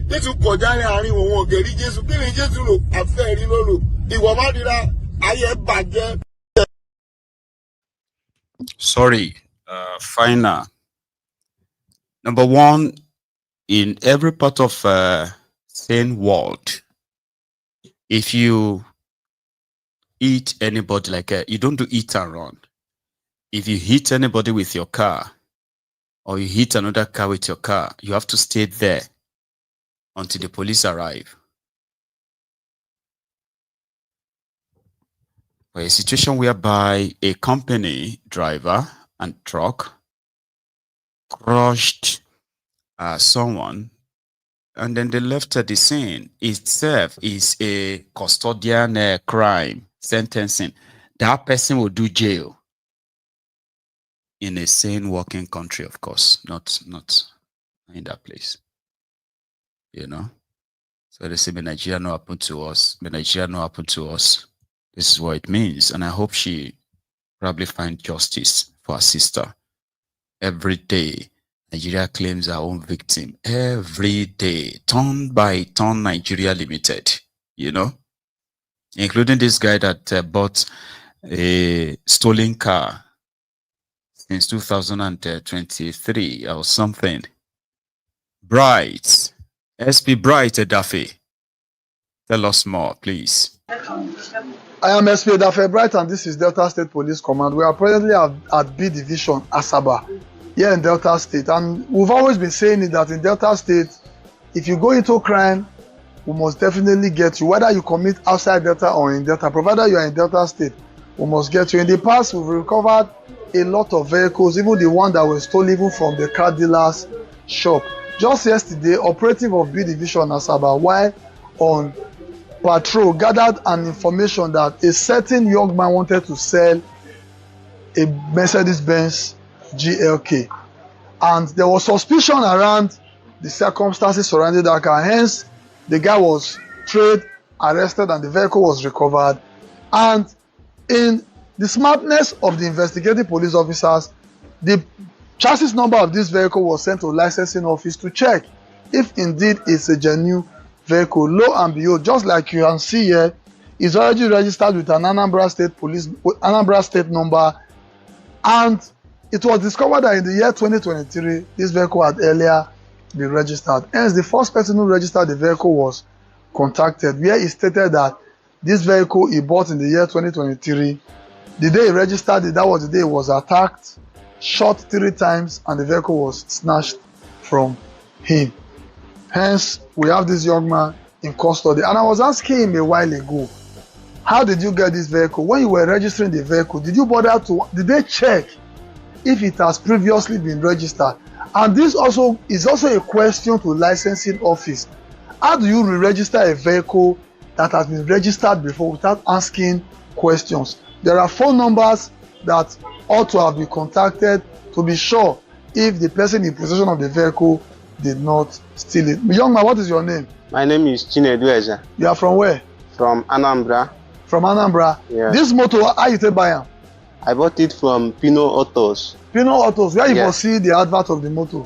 Jésù kọjá ní àárín òun ògèrí Jésù kí ni Jésù lò àfẹ́ rí lólo ìwọ má dira ayé bàjẹ́. Sorry, final. Number one, in every part of sane world, if you eat anybody like you don't do eat and run. If you hit anybody with your car, or you hit another car with your car, you have to stay there until the police arrive. For a situation whereby a company driver and truck crushed someone, and then they left at the scene, itself is a custodian crime sentencing. That person will do jail in a sane working country, of course, not in that place. You know? So they say, Nigeria no happen to us. Nigeria no happen to us. This is what it means. And I hope she probably find justice for her sister. Every day, Nigeria claims her own victim. Every day, turn by turn, Nigeria Limited, you know? Including this guy that bought a stolen car since 2023 or something. Bright, SP Bright Edafe. Tell us more, please. I am SP Edafe Bright, and this is Delta State Police Command. We are presently at B Division, Asaba, here in Delta State. And we've always been saying it that in Delta State, if you go into crime, we must definitely get you, whether you commit outside Delta or in Delta. Provided you are in Delta State, we must get you. In the past, we've recovered a lot of vehicles, even the one that were stolen even from the car dealer's shop. Just yesterday, operative of B Division Asaba, while on patrol, gathered an information that a certain young man wanted to sell a Mercedes-Benz GLK, and there was suspicion around the circumstances surrounding that car. Hence, the guy was traced, arrested, and the vehicle was recovered. And in the smartness of the investigating police officers, the chassis number of this vehicle was sent to licensing office to check if indeed it's a genuine vehicle. Lo and behold, just like you can see here, it's already registered with an Anambra State number, and it was discovered that in the year 2023, this vehicle had earlier been registered. Hence, the first person who registered the vehicle was contacted, where he stated that this vehicle he bought in the year 2023, the day he registered it, that was the day he was attacked, shot 3 times, and the vehicle was snatched from him. Hence, we have this young man in custody. And I was asking him a while ago, how did you get this vehicle? When you were registering the vehicle, did they check if it has previously been registered? And this also is also a question to licensing office. How do you re-register a vehicle that has been registered before without asking questions? There are phone numbers that ought to have been contacted to be sure if the person in possession of the vehicle did not steal it. Young man, what is your name? My name is Chinedu. You are from where? From Anambra. From Anambra? Yeah. This motor, how you take buy am? I bought it from Pino Autos. Pino Autos, where you Yes. must see the advert of the motor.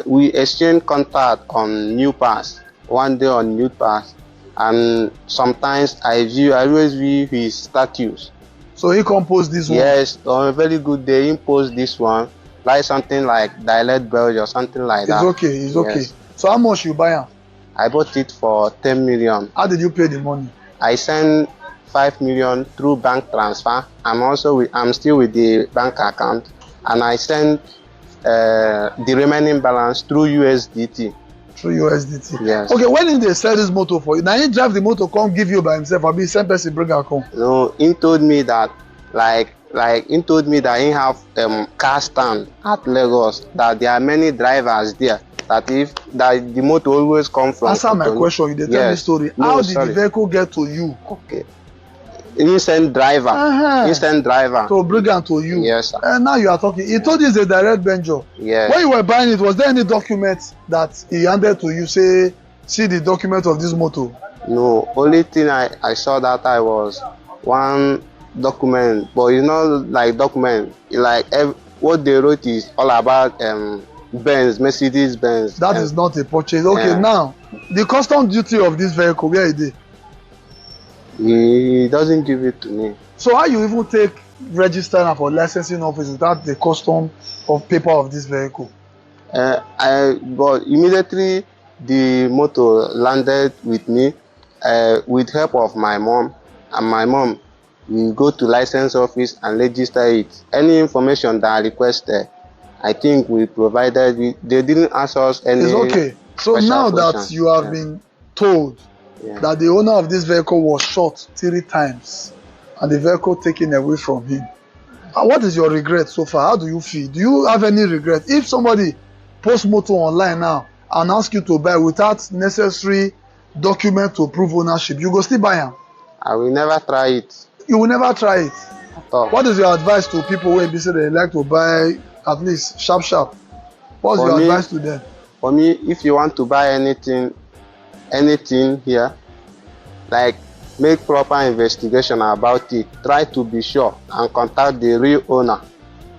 We exchanged contact on New Pass, one day on New Pass, and sometimes I always view his status. So he composed this one? Yes, on a very good day, he posed this one, like something like Dialect Belge or something like that. It's okay, it's okay. So how much you buy am? I bought it for 10 million. How did you pay the money? I sent 5 million through bank transfer. I'm still with the bank account, and I sent the remaining balance through USDT. Through USDT? Yes. Okay, when did they sell this motor for you? Now he drive the motor, come give you by himself, or be same person bring her come? No, he told me that he told me that he have car stand at Lagos, that there are many drivers there, that the motor always come from. Answer my question, you dey tell me story. How did the vehicle get to you? Okay. Innocent driver. Innocent driver. To bring am to you. Yes, sir. And now you are talking. He told you it's a direct venture. Yes. When you were buying it, was there any document that he handed to you? Say, see the document of this motor. No. Only thing I saw that I was one document, but it's not like document. Like what they wrote is all about Benz, Mercedes Benz. That is not a purchase. Okay, now the custom duty of this vehicle, where is it? He doesn't give it to me. So how you even take registering for licensing office without the custom of paper of this vehicle? But immediately the motor landed with me, with help of my mom, and my mom will go to license office and register it. Any information that I requested, I think we provided it. They didn't ask us any. It's okay. So now that you have been told that the owner of this vehicle was shot 3 times and the vehicle taken away from him, what is your regret so far? How do you feel? Do you have any regret? If somebody posts motor online now and ask you to buy without necessary document to prove ownership, you go still buy them? I will never try it. You will never try it? What is your advice to people when they say they like to buy at least sharp? What's your advice to them? For me, if you want to buy anything here, like make proper investigation about it. Try to be sure and contact the real owner.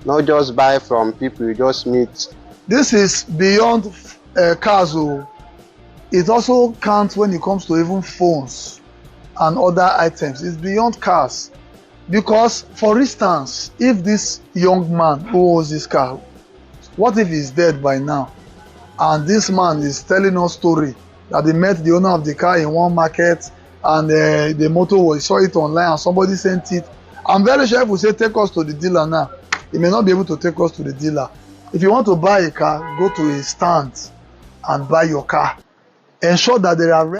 Not just buy from people you just meet. This is beyond cars. It also counts when it comes to even phones and other items. It's beyond cars. Because, for instance, if this young man who owns this car, what if he's dead by now? And this man is telling us story that they met the owner of the car in one market and the motor was saw it online and somebody sent it. I'm very sure if we say take us to the dealer now, he may not be able to take us to the dealer. If you want to buy a car, go to a stand and buy your car. Ensure that there are.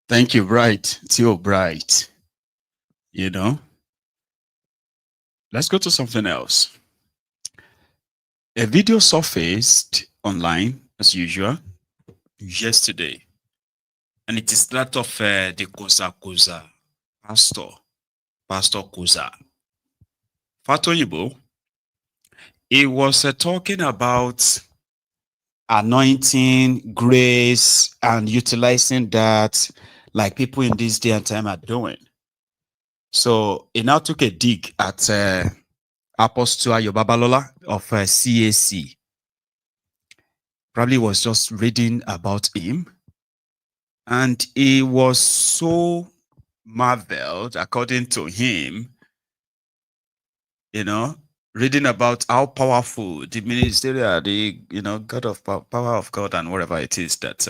Thank you, Bright. Theo Bright. You know, let's go to something else. A video surfaced online as usual yesterday, and it is that of the Koza Pastor Koza Fatoyibo. He was talking about anointing, grace, and utilizing that like people in this day and time are doing. So he now took a dig at Apostle Ayobabalola of CAC. Probably was just reading about him. And he was so marveled, according to him, you know, reading about how powerful the ministerial, the, you know, God of power of God and whatever it is that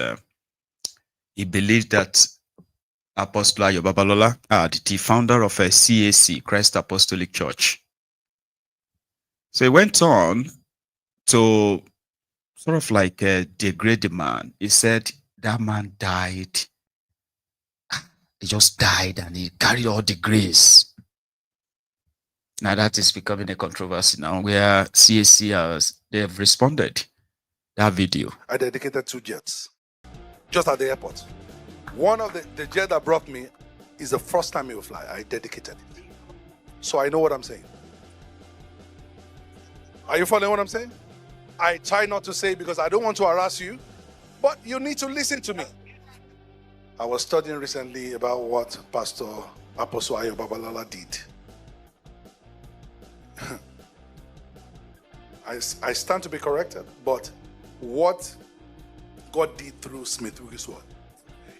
he believed that Apostle Ayobabalola, the founder of a CAC, Christ Apostolic Church. So he went on to sort of like degrade the man. He said that man died. He just died and he carried all the grace. Now that is becoming a controversy now, where CAC they have responded. That video. I dedicated 2 jets just at the airport. One of the jet that brought me is the first time he will fly. I dedicated it. So I know what I'm saying. Are you following what I'm saying? I try not to say because I don't want to harass you, but you need to listen to me. I was studying recently about what Pastor Apostle Ayobabalola did. I stand to be corrected, but what God did through Smith Wigglesworth,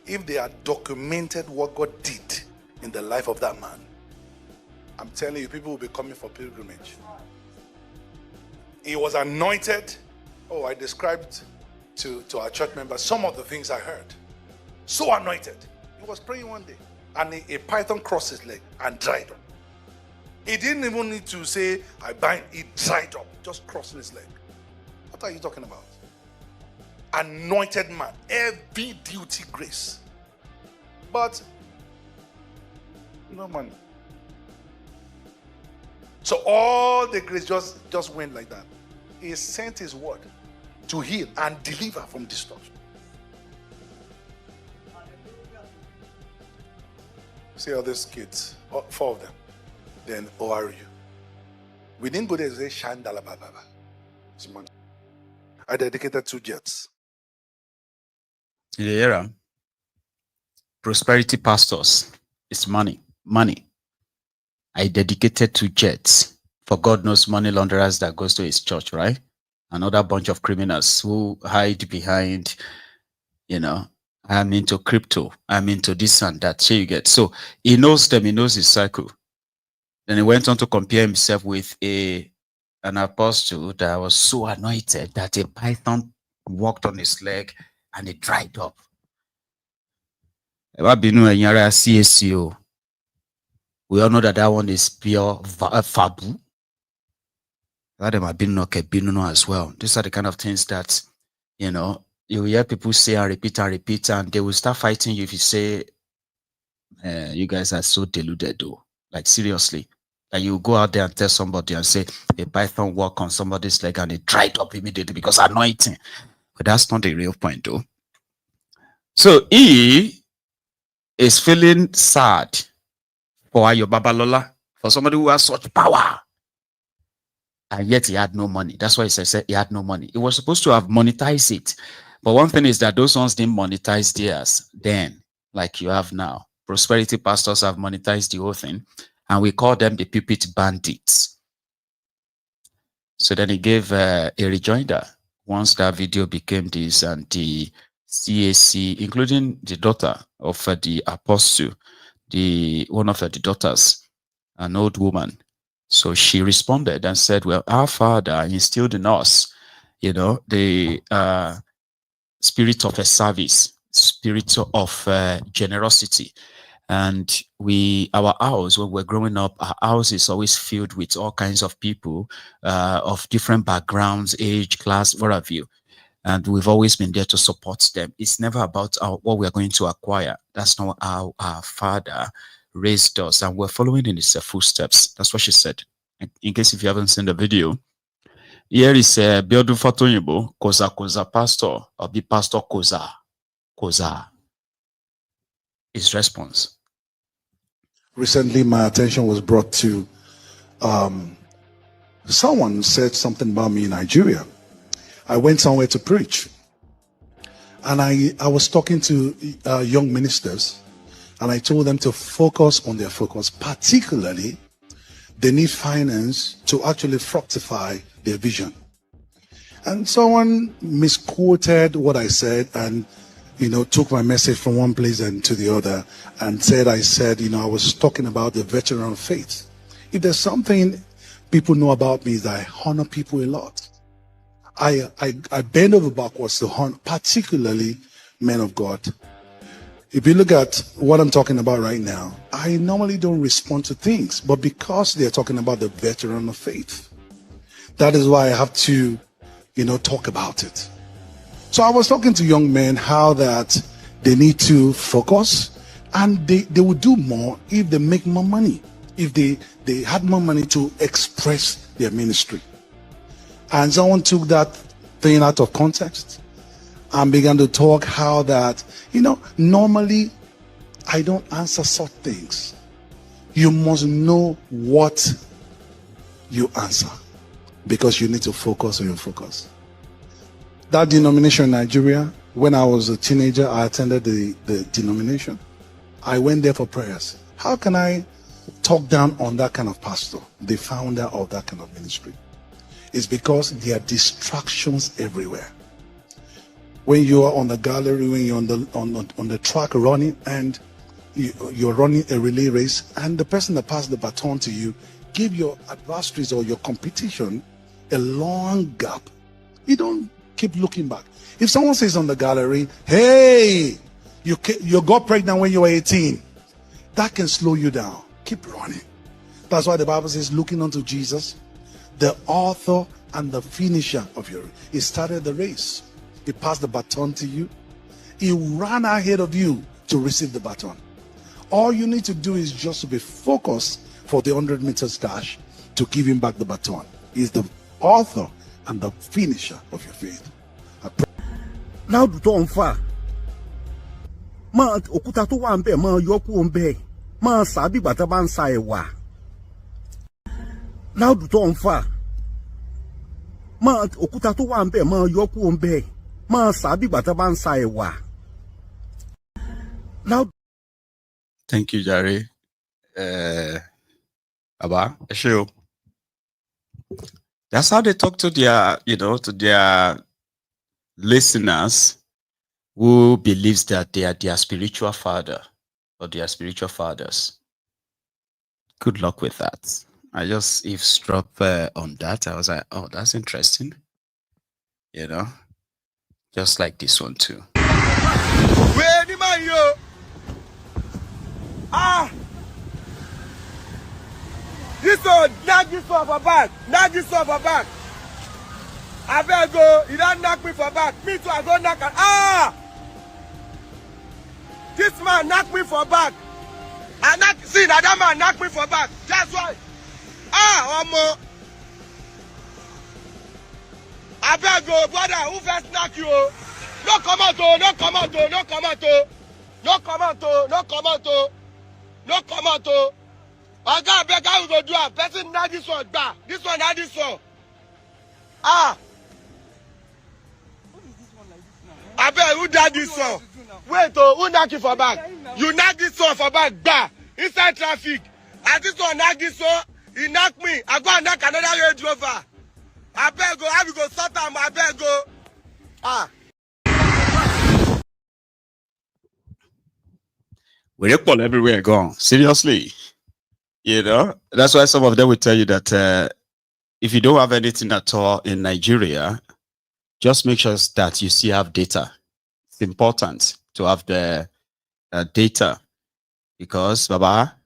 if they had documented what God did in the life of that man, I'm telling you, people will be coming for pilgrimage. He was anointed. Oh, I described to our church members some of the things I heard. So anointed. He was praying one day, and a python crossed his leg and dried up. He didn't even need to say, I bind, it dried up, just crossing his leg. What are you talking about? Anointed man, every duty grace. But, no money. So all the grace just went like that. He sent his word to heal and deliver from destruction. See all these kids, 4 of them. Then ORU. We didn't go there and say Shandala Baba. I dedicated 2 jets. In the era, prosperity pastors, it's money. I dedicated 2 jets. for God knows money launderers that goes to his church, right? Another bunch of criminals who hide behind, I'm into crypto, I'm into this and that. So you get. So he knows them, he knows his cycle. Then he went on to compare himself with an apostle that was so anointed that a python walked on his leg and it dried up. We all know that one is pure fabu. That might be as well. These are the kind of things that, you hear people say and repeat, and they will start fighting you if you say, you guys are so deluded, though. Like, seriously. Like, you go out there and tell somebody and say, a python walk on somebody's leg and it dried up immediately because anointing. But that's not the real point, though. So, he is feeling sad for Ayo Babalola, for somebody who has such power. And yet he had no money. That's why he said he had no money. He was supposed to have monetized it. But one thing is that those ones didn't monetize theirs then, like you have now. Prosperity pastors have monetized the whole thing. And we call them the pulpit bandits. So then he gave a rejoinder. Once that video became this, and the CAC, including the daughter of the apostle, one of the daughters, an old woman. So she responded and said, well, our Father instilled in us, the spirit of a service, spirit of generosity. And our house, when we're growing up, our house is always filled with all kinds of people of different backgrounds, age, class, what have you. And we've always been there to support them. It's never about what we're going to acquire. That's not how our Father raised us, and we're following in his footsteps. That's what she said. In case if you haven't seen the video, here is Biodu Fatonyibo, Koza Pastor, or the Pastor Koza. His response. Recently, my attention was brought to someone said something about me in Nigeria. I went somewhere to preach, and I was talking to young ministers, and I told them to focus on their focus. Particularly, they need finance to actually fructify their vision. And someone misquoted what I said and took my message from one place and to the other, and said I I was talking about the veteran of faith. If there's something people know about me, is that I honor people a lot. I bend over backwards to honor, particularly men of God. If you look at what I'm talking about right now, I normally don't respond to things, but because they're talking about the veteran of faith, that is why I have to, talk about it. So I was talking to young men how that they need to focus, and they would do more if they make more money, if they had more money to express their ministry. And someone took that thing out of context and began to talk how that, normally I don't answer such things. You must know what you answer, because you need to focus on your focus. That denomination in Nigeria, when I was a teenager, I attended the denomination. I went there for prayers. How can I talk down on that kind of pastor, the founder of that kind of ministry? It's because there are distractions everywhere. When you are on the gallery, when you're on the track running, and you're running a relay race, and the person that passed the baton to you give your adversaries or your competition a long gap. You don't keep looking back. If someone says on the gallery, hey, you got pregnant when you were 18, that can slow you down. Keep running. That's why the Bible says, looking unto Jesus, the author and the finisher of your race. He started the race. He passed the baton to you. He ran ahead of you to receive the baton. All you need to do is just to be focused for the 100 meters dash to give him back the baton. He's the author and the finisher of your faith. Now do to far. Ma okuta to wa nbe ma yoku nbe. Ma sabi gbata ba nsa ewa. Now do to far. Ma okuta to wa nbe ma yoku nbe. Ma sabi gbata ba nsa ewa. Now. Thank you, Jerry. Aba, Esheo. That's how they talk to their, to their listeners who believes that they are their spiritual father or their spiritual fathers. Good luck with that. I just eavesdrop on that. I was like, oh, that's interesting. Just like this one too. Where the man yo? This one, knock this one for back. Knock this one for back. I better go. You don't knock me for back. Me too, I go knock and this man knock me for back. See that man knock me for back. That's why. Omo. I better go, brother. Who first knock you? No come out, no come out, no come out, no come out, no come out, no come out. I got beg how we go do a person knock this one back. This one not this one. I bet who did this one? Wait, who knock you for back? You knock this one for back, bah, inside traffic. And this one knock this one, he knock me. I go and knock another Range Rover. I bet go, I will go sort am, I bet go. We're equal everywhere gone. Seriously. That's why some of them will tell you that if you don't have anything at all in Nigeria, just make sure that you still have data. It's important to have the data because, Baba,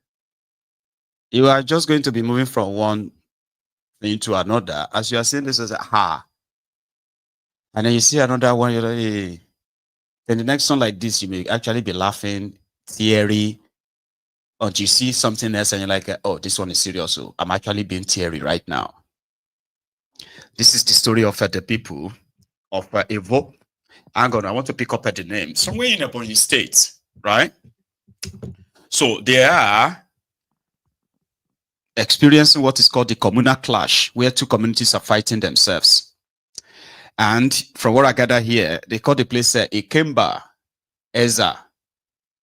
you are just going to be moving from one thing to another. As you are saying this, is and then you see another one, you're like, hey. Then the next one like this, you may actually be laughing, teary, or you see something else and you're like, oh, this one is serious. So I'm actually being teary right now. This is the story of the people of Evo. Hang on, I want to pick up at the name. Somewhere in Ebonyi State, right? So they are experiencing what is called the communal clash, where two communities are fighting themselves. And from what I gather here, they call the place Ikemba Eza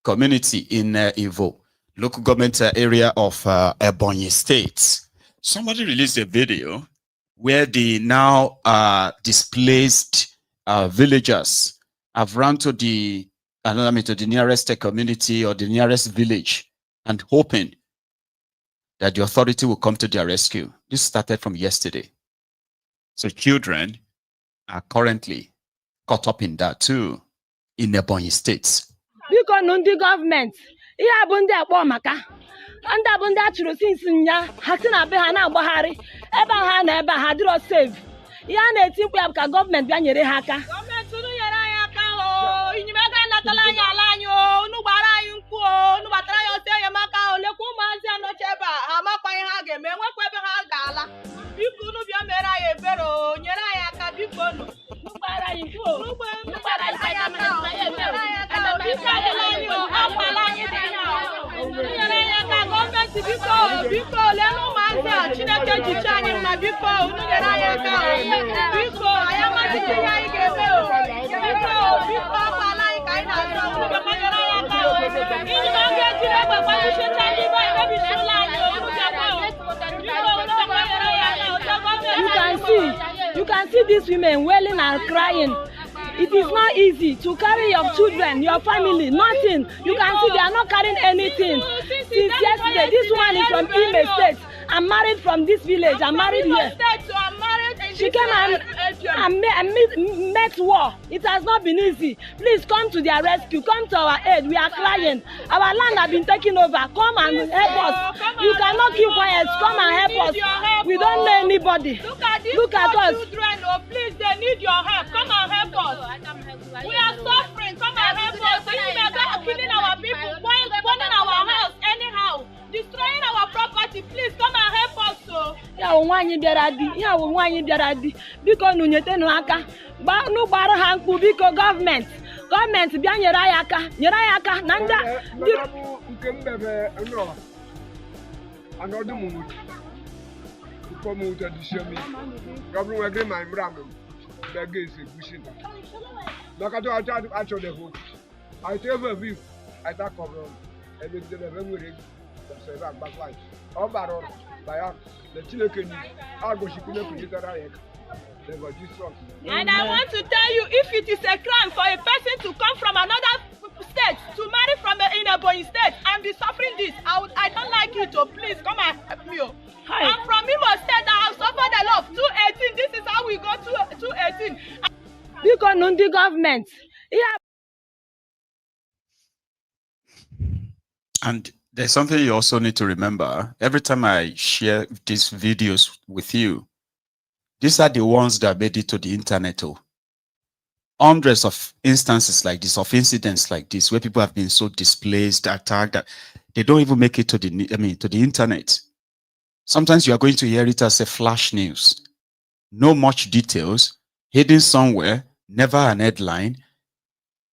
community in Evo, local government area of Ebonyi State. Somebody released a video where the now displaced villagers have run to the nearest community or the nearest village and hoping that the authority will come to their rescue. This started from yesterday. So children are currently caught up in that too in Ebonyi State. Because the government, yeah, bundi akpo maka. Anda bundi achuru since nya, hakina be hana Buhari. Eba ha na eba ha diro save. Ya na etimpu ya ka government bia nyere ha aka. Government unu nyere anyị aka o. Inyemaka natala anyị ala anyị o. Unu gbara anyị nkwu o. Unu batara ya ote enyemaka o. Lekwa ụmụazị anọcha ebe a. Ha amakwa ihe ha ga-eme. Enwekwa ebe ha ga-ala. Biko unu bịa mere anyị ebere o. Nyere anyị aka biko unu. Unu gbara anyị nkwu o. Unu gbara anyị aka o. Nyere anyị aka o. Biko adịla anyị o. Akwala anyị dị ya o. Nyere anyị aka gọọmenti biko biko lenu ụmụazị a Chineke jichi anyị mma biko unu nyere anyị aka o. Biko anyị amaghị ihe anyị ga-eme o. Biko akwala anyị ka anyị na-azụ unu bịakwa nyere anyị aka o. Ihe na oge Chineke kwanyechicha anyị ibe anyị mebisila anyị o. Unu bịakwa o. Biko unu bịakwa nyere anyị aka o. You can see these women wailing and crying. It is not easy to carry your children, your family, nothing. You can see they are not carrying anything. Since yesterday, this woman is from Imo State. I'm married from this village. I'm married here. She came and met war. It has not been easy. Please come to their rescue. Come to our aid. We are crying. Our land has been taken over. Come and help us. You cannot keep quiet. Come and help us. We don't know anybody. Look at us. Children, oh, please, they need your help. Come and help us. We are suffering. Come and help us. We are killing our people, burning our house anyhow, destroying our property. Please come and help us. So. Ya wanyi biaradi. Ya wanyi biaradi. Biko nunyete no aka. Ba no bara hanku biko government. Government bia nyere aka. Nyere aka. Nanda. Ukembebe no. Another moment. Come out to show me. Government will agree my bram. The gates is pushing. Look at what I told the I tell you, I talk of them. And it's the memory that says I'm back life. Oh, Baron. And I want to tell you, if it is a crime for a person to come from another state to marry from in a boy state and be suffering this, I don't like you to please come and help me. I'm from Imo State. I have suffered a lot. 218. This is how we got to 218. Because Nundi government. Yeah. And there's something you also need to remember. Every time I share these videos with you, these are the ones that made it to the internet. Hundreds of instances like this, of incidents like this, where people have been so displaced, attacked, that they don't even make it to the internet. Sometimes you are going to hear it as a flash news. No much details, hidden somewhere, never an headline.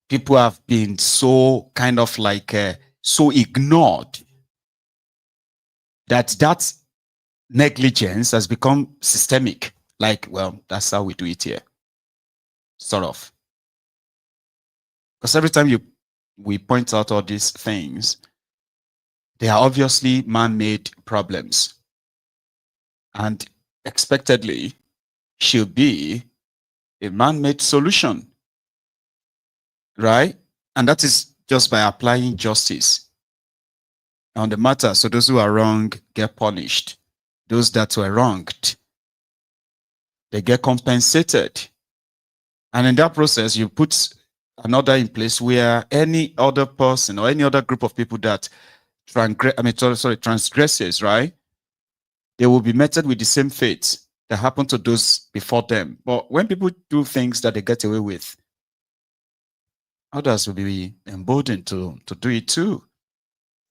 People have been so kind of like so ignored that negligence has become systemic. Like, well, that's how we do it here. Sort of. Because every time we point out all these things, they are obviously man-made problems. And expectedly should be a man-made solution. Right? And that is just by applying justice on the matter. So those who are wrong get punished. Those that were wronged, they get compensated. And in that process, you put another in place where any other person or any other group of people that transgresses, right? They will be meted with the same fate that happened to those before them. But when people do things that they get away with, others will be emboldened to do it too.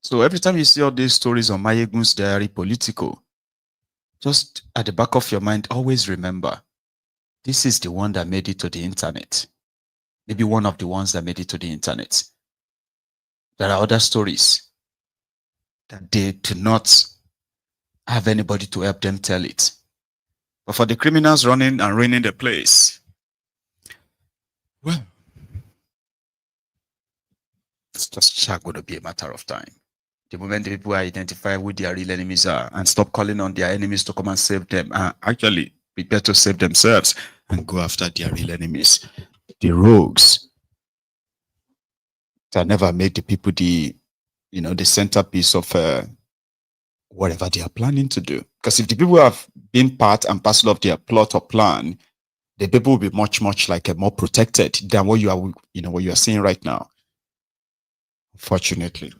So every time you see all these stories on Mayegun's diary, political, just at the back of your mind, always remember, this is the one that made it to the internet. Maybe one of the ones that made it to the internet. There are other stories that they do not have anybody to help them tell it. But for the criminals running and ruining the place, well, it's just going to be a matter of time. The moment the people identify who their real enemies are and stop calling on their enemies to come and save them, actually prepare to save themselves and go after their real enemies. The rogues that never made the people the centerpiece of whatever they are planning to do. Because if the people have been part and parcel of their plot or plan, the people will be much, much like more protected than what you are seeing right now. Unfortunately.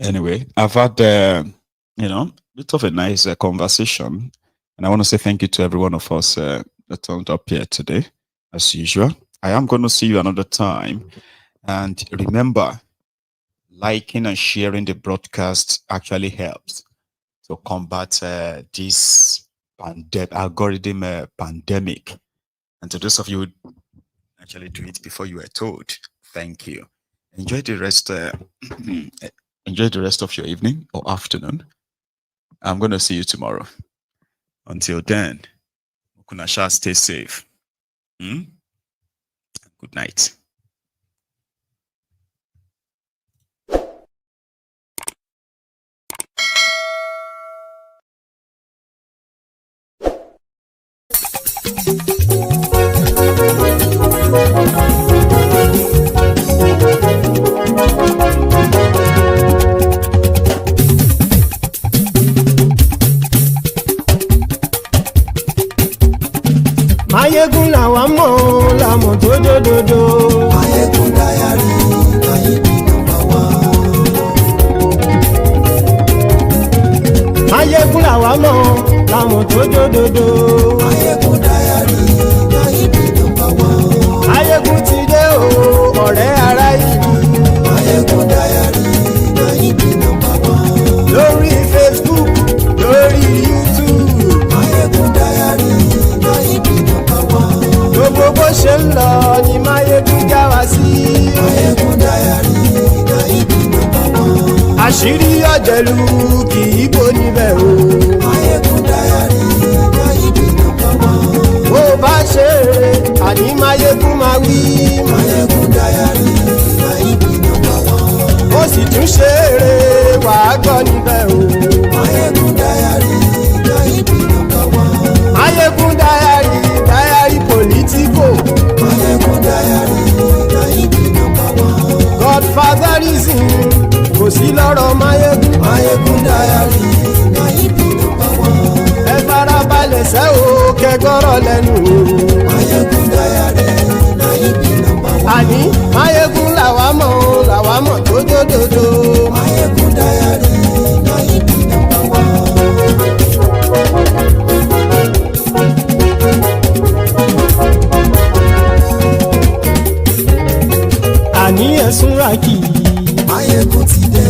Anyway, I've had bit of a nice conversation, and I want to say thank you to every one of us that turned up here today, as usual. I am going to see you another time, and remember, liking and sharing the broadcast actually helps to combat this algorithm pandemic. And to those of you who actually do it before you were told, thank you. Enjoy the rest. Enjoy the rest of your evening or afternoon. I'm going to see you tomorrow. Until then, Kunasha, stay safe. Good night. Mayegun làwa mọ̀ làmọ̀ tó dòdòdò. Mayegun dayari Mayebi number one. Mayegun làwa mọ̀ làmọ̀ tó dòdòdò. Mayegun dayari Mayebi number one. Mayegun ti dé o ọ̀rẹ́ ara ìlú. Mayegun dayari Mayebi number one. Lórí Facebook, lórí YouTube. Mayegun dayari Mayebi number one. Gbogbo bó ṣe ń lọ ni Mayegun já wa sí. Mayegun dayari Mayebi number one. Àṣírí ọ̀jẹ̀lú kì í bò níbẹ̀ o. Mayegun dayari Mayebi number one. Bó bá ṣe eré àní Mayegun máa wí. Mayegun dayari Mayebi number one. Ó sì tún ṣe eré wàá gbọ́ níbẹ̀ o. Mayegun dayari. farabalẹ̀ sẹ́ o kẹgbọ́rọ̀ lẹ́nu o. Mayegun Dayare na you be number one. Àní Mayegun làwa mọ̀ o làwa mọ̀ tó dódòdó. Mayegun Dayare na you be number one. Àní ẹ̀sùn ràkì. Mayegun ti dé.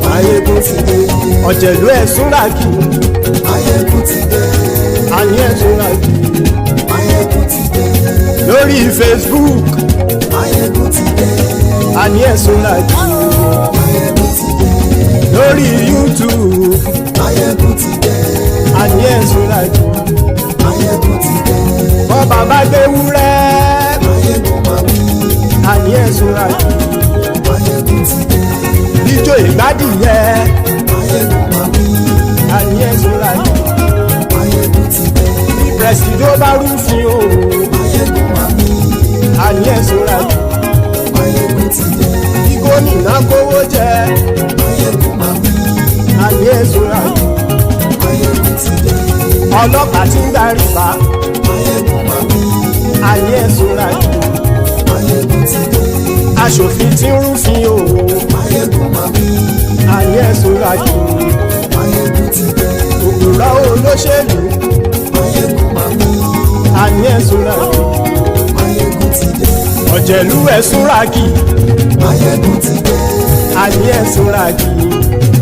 Mayegun ti dé. Ọ̀jẹ̀lú ẹ̀sùn ràkì. Mayegun ti dé. Àní ẹ̀sùn ràkì. Mayegun ti dé. Lórí Facebook. Mayegun ti dé. Àní ẹ̀sùn ràkì. Mayegun ti dé. Lórí YouTube. Mayegun ti dé. Àní ẹ̀sùn ràkì. Mayegun ti dé. Wọ́n bàbá gbé wúrẹ́. Mayegun máa wí. Àní ẹ̀sùn ràkì. Mayegun ti dé. Ijó ìgbádìyẹ. Mayegun máa wí. Àní ẹ̀sùn ràkì. Mayegun ti dé. Bí pẹ̀sìdó bá rúfin o. Mayegun máa wí. Àní ẹ̀sùn ràkì. Mayegun ti dé. Bí gómìnà kówó jẹ. Mayegun máa wí. Àní ẹ̀sùn ràkì. Mayegun ti dé. Ọlọ́pàá tí ń darí bá. Mayegun máa wí. Àní ẹ̀sùn ràkì. Mayegun ti dé. Aṣòfin tí ń rúfin o. Mayegun máa wí. Àní ẹ̀sùn ràkì. Mayegun ti dé. Òpùrọ́ olóṣèlú. Mayegun máa wí. Àní ẹ̀sùn ràkì. Mayegun ti dé. Ọ̀jẹ̀lú ẹ̀sùn ràkì. Mayegun ti dé. Àní ẹ̀sùn ràkì.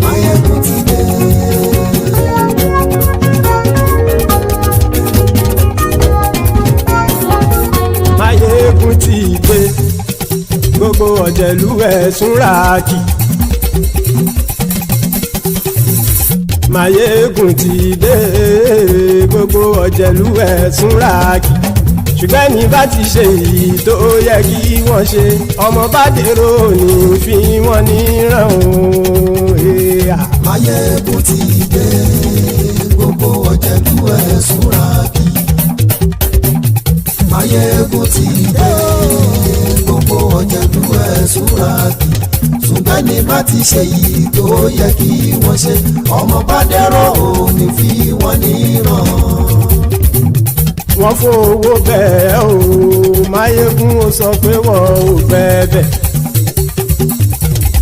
Mayegun ti dé. Mayegun ti dé. Gbogbo ọ̀jẹ̀lú ẹ̀sùn ràkì. Mayegun ti dé. Gbogbo ọ̀jẹ̀lú ẹ̀sùn ràkì. Ṣùgbọ́n ní bá ti ṣe èyí tó yẹ kí wọ́n ṣe ọmọ bá dèrò ní fi wọ́n níran o. Mayegun ti dé. Gbogbo ọ̀jẹ̀lú ẹ̀sùn ràkì. Mayegun ti dé. Gbogbo ọ̀jẹ̀lú ẹ̀sùn ràkì. Ṣùgbọ́n ní bá ti ṣe èyí tó yẹ kí wọ́n ṣe ọmọ bá dèrò ní fi wọ́n níran. Wọ́n fowó bẹ́ẹ̀ o. Mayegun ó sọ pé wọ́n ò bẹ́ẹ̀.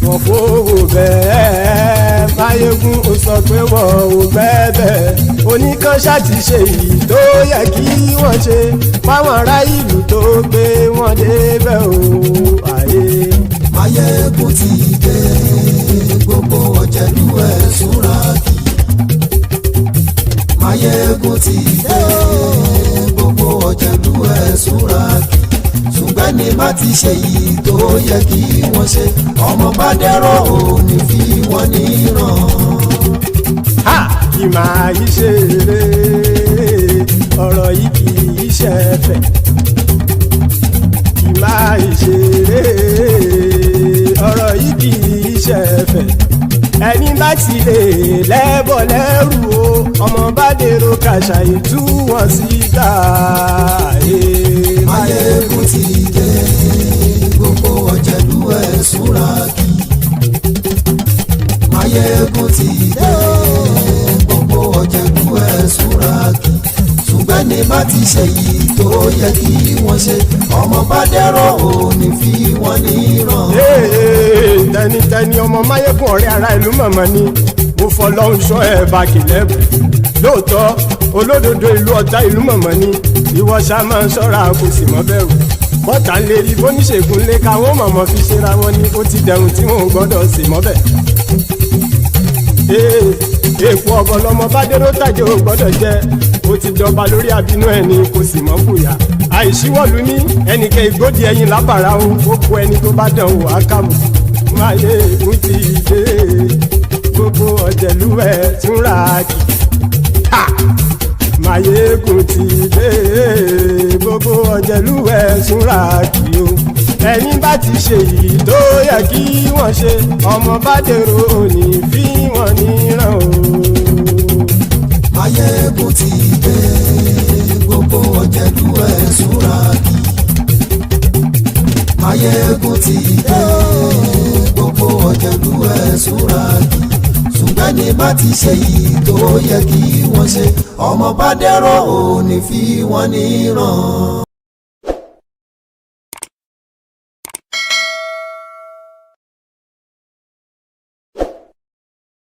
Wọ́n fowó bẹ́ẹ̀. Mayegun ó sọ pé wọ́n ò bẹ́ẹ̀. Oníkan ṣáàtì ṣe èyí tó yẹ kí wọ́n ṣe fáwọn ará ìlú tó gbé wọn débẹ̀ o. Mayegun ti dé. Gbogbo ọ̀jẹ̀lú ẹ̀sùn ràkì. Mayegun ti dé. Gbogbo ọ̀jẹ̀lú ẹ̀sùn ràkì. Ṣùgbọ́n ní bá ti ṣe yìí tó yẹ kí wọ́n ṣe ọmọ bá dẹ́rọ̀ ò ní fi wọ́n níran. Kì máa yí ṣe eré ọ̀rọ̀ yìí kì í ṣe ẹ̀fẹ̀. Kì máa yí ṣe eré ọ̀rọ̀ yìí kì í ṣe ẹ̀fẹ̀. Ẹni bá ti lè lẹ́bọ̀ lẹ́rù o ọmọ bá dèrò kàṣà ìtú wọn síta. Mayegun ti dé. Gbogbo ọ̀jẹ̀lú ẹ̀sùn ràkì. Mayegun ti dé. Gbogbo ọ̀jẹ̀lú ẹ̀sùn ràkì. Ṣùgbọ́n ní bá ti ṣe yìí tó yẹ kí wọ́n ṣe ọmọ bá dẹ́rọ̀ ò ní fi wọ́n níran. Tẹnitẹni ọmọ Mayegun ọ̀rẹ́ ara ìlú mọ̀mọ́ ni mo fọlọ́run ṣọ́ ẹ̀ bá kìlẹ́bù. Lóòótọ́ olódodo ìlú ọ̀tá ìlú mọ̀mọ́ ni ìwọ ṣá máa ń ṣọ́ra kò sì mọ́ bẹ̀rù. Bọ́tà lè rí bóníṣègùn lé káwọn mọ̀mọ́ fi ṣera wọn ni ó ti dẹrùn tí wọn ò gbọ́dọ̀ sì mọ́ bẹ̀. Èèpo ọ̀bọ lọmọ bá dérò tàjẹ́ ò gbọ́dọ̀ jẹ́ ó ti jọba lórí àbínú ẹni kò sì mọ́ bùyà. Àìsíwọ́lu ní ẹnìkẹ́ ìgbódì ẹyin lábàrá o ó kó ẹni tó bá dán wò á kàmù. Mayegun ti dé. Gbogbo ọ̀jẹ̀lú ẹ̀sùn ràkì. Mayegun ti dé. Gbogbo ọ̀jẹ̀lú ẹ̀sùn ràkì o. Ẹni bá ti ṣe yìí tó yẹ kí wọ́n ṣe ọmọ bá dèrò òní fi wọ́n níran o. Mayegun ti dé. Gbogbo ọ̀jẹ̀lú ẹ̀sùn ràkì. Mayegun ti dé. Gbogbo ọ̀jẹ̀lú ẹ̀sùn ràkì. ṣùgbọ́n ní bá ti ṣe yìí tó yẹ kí wọ́n ṣe ọmọ bá dẹ́rọ̀ ò ní fi wọ́n níran.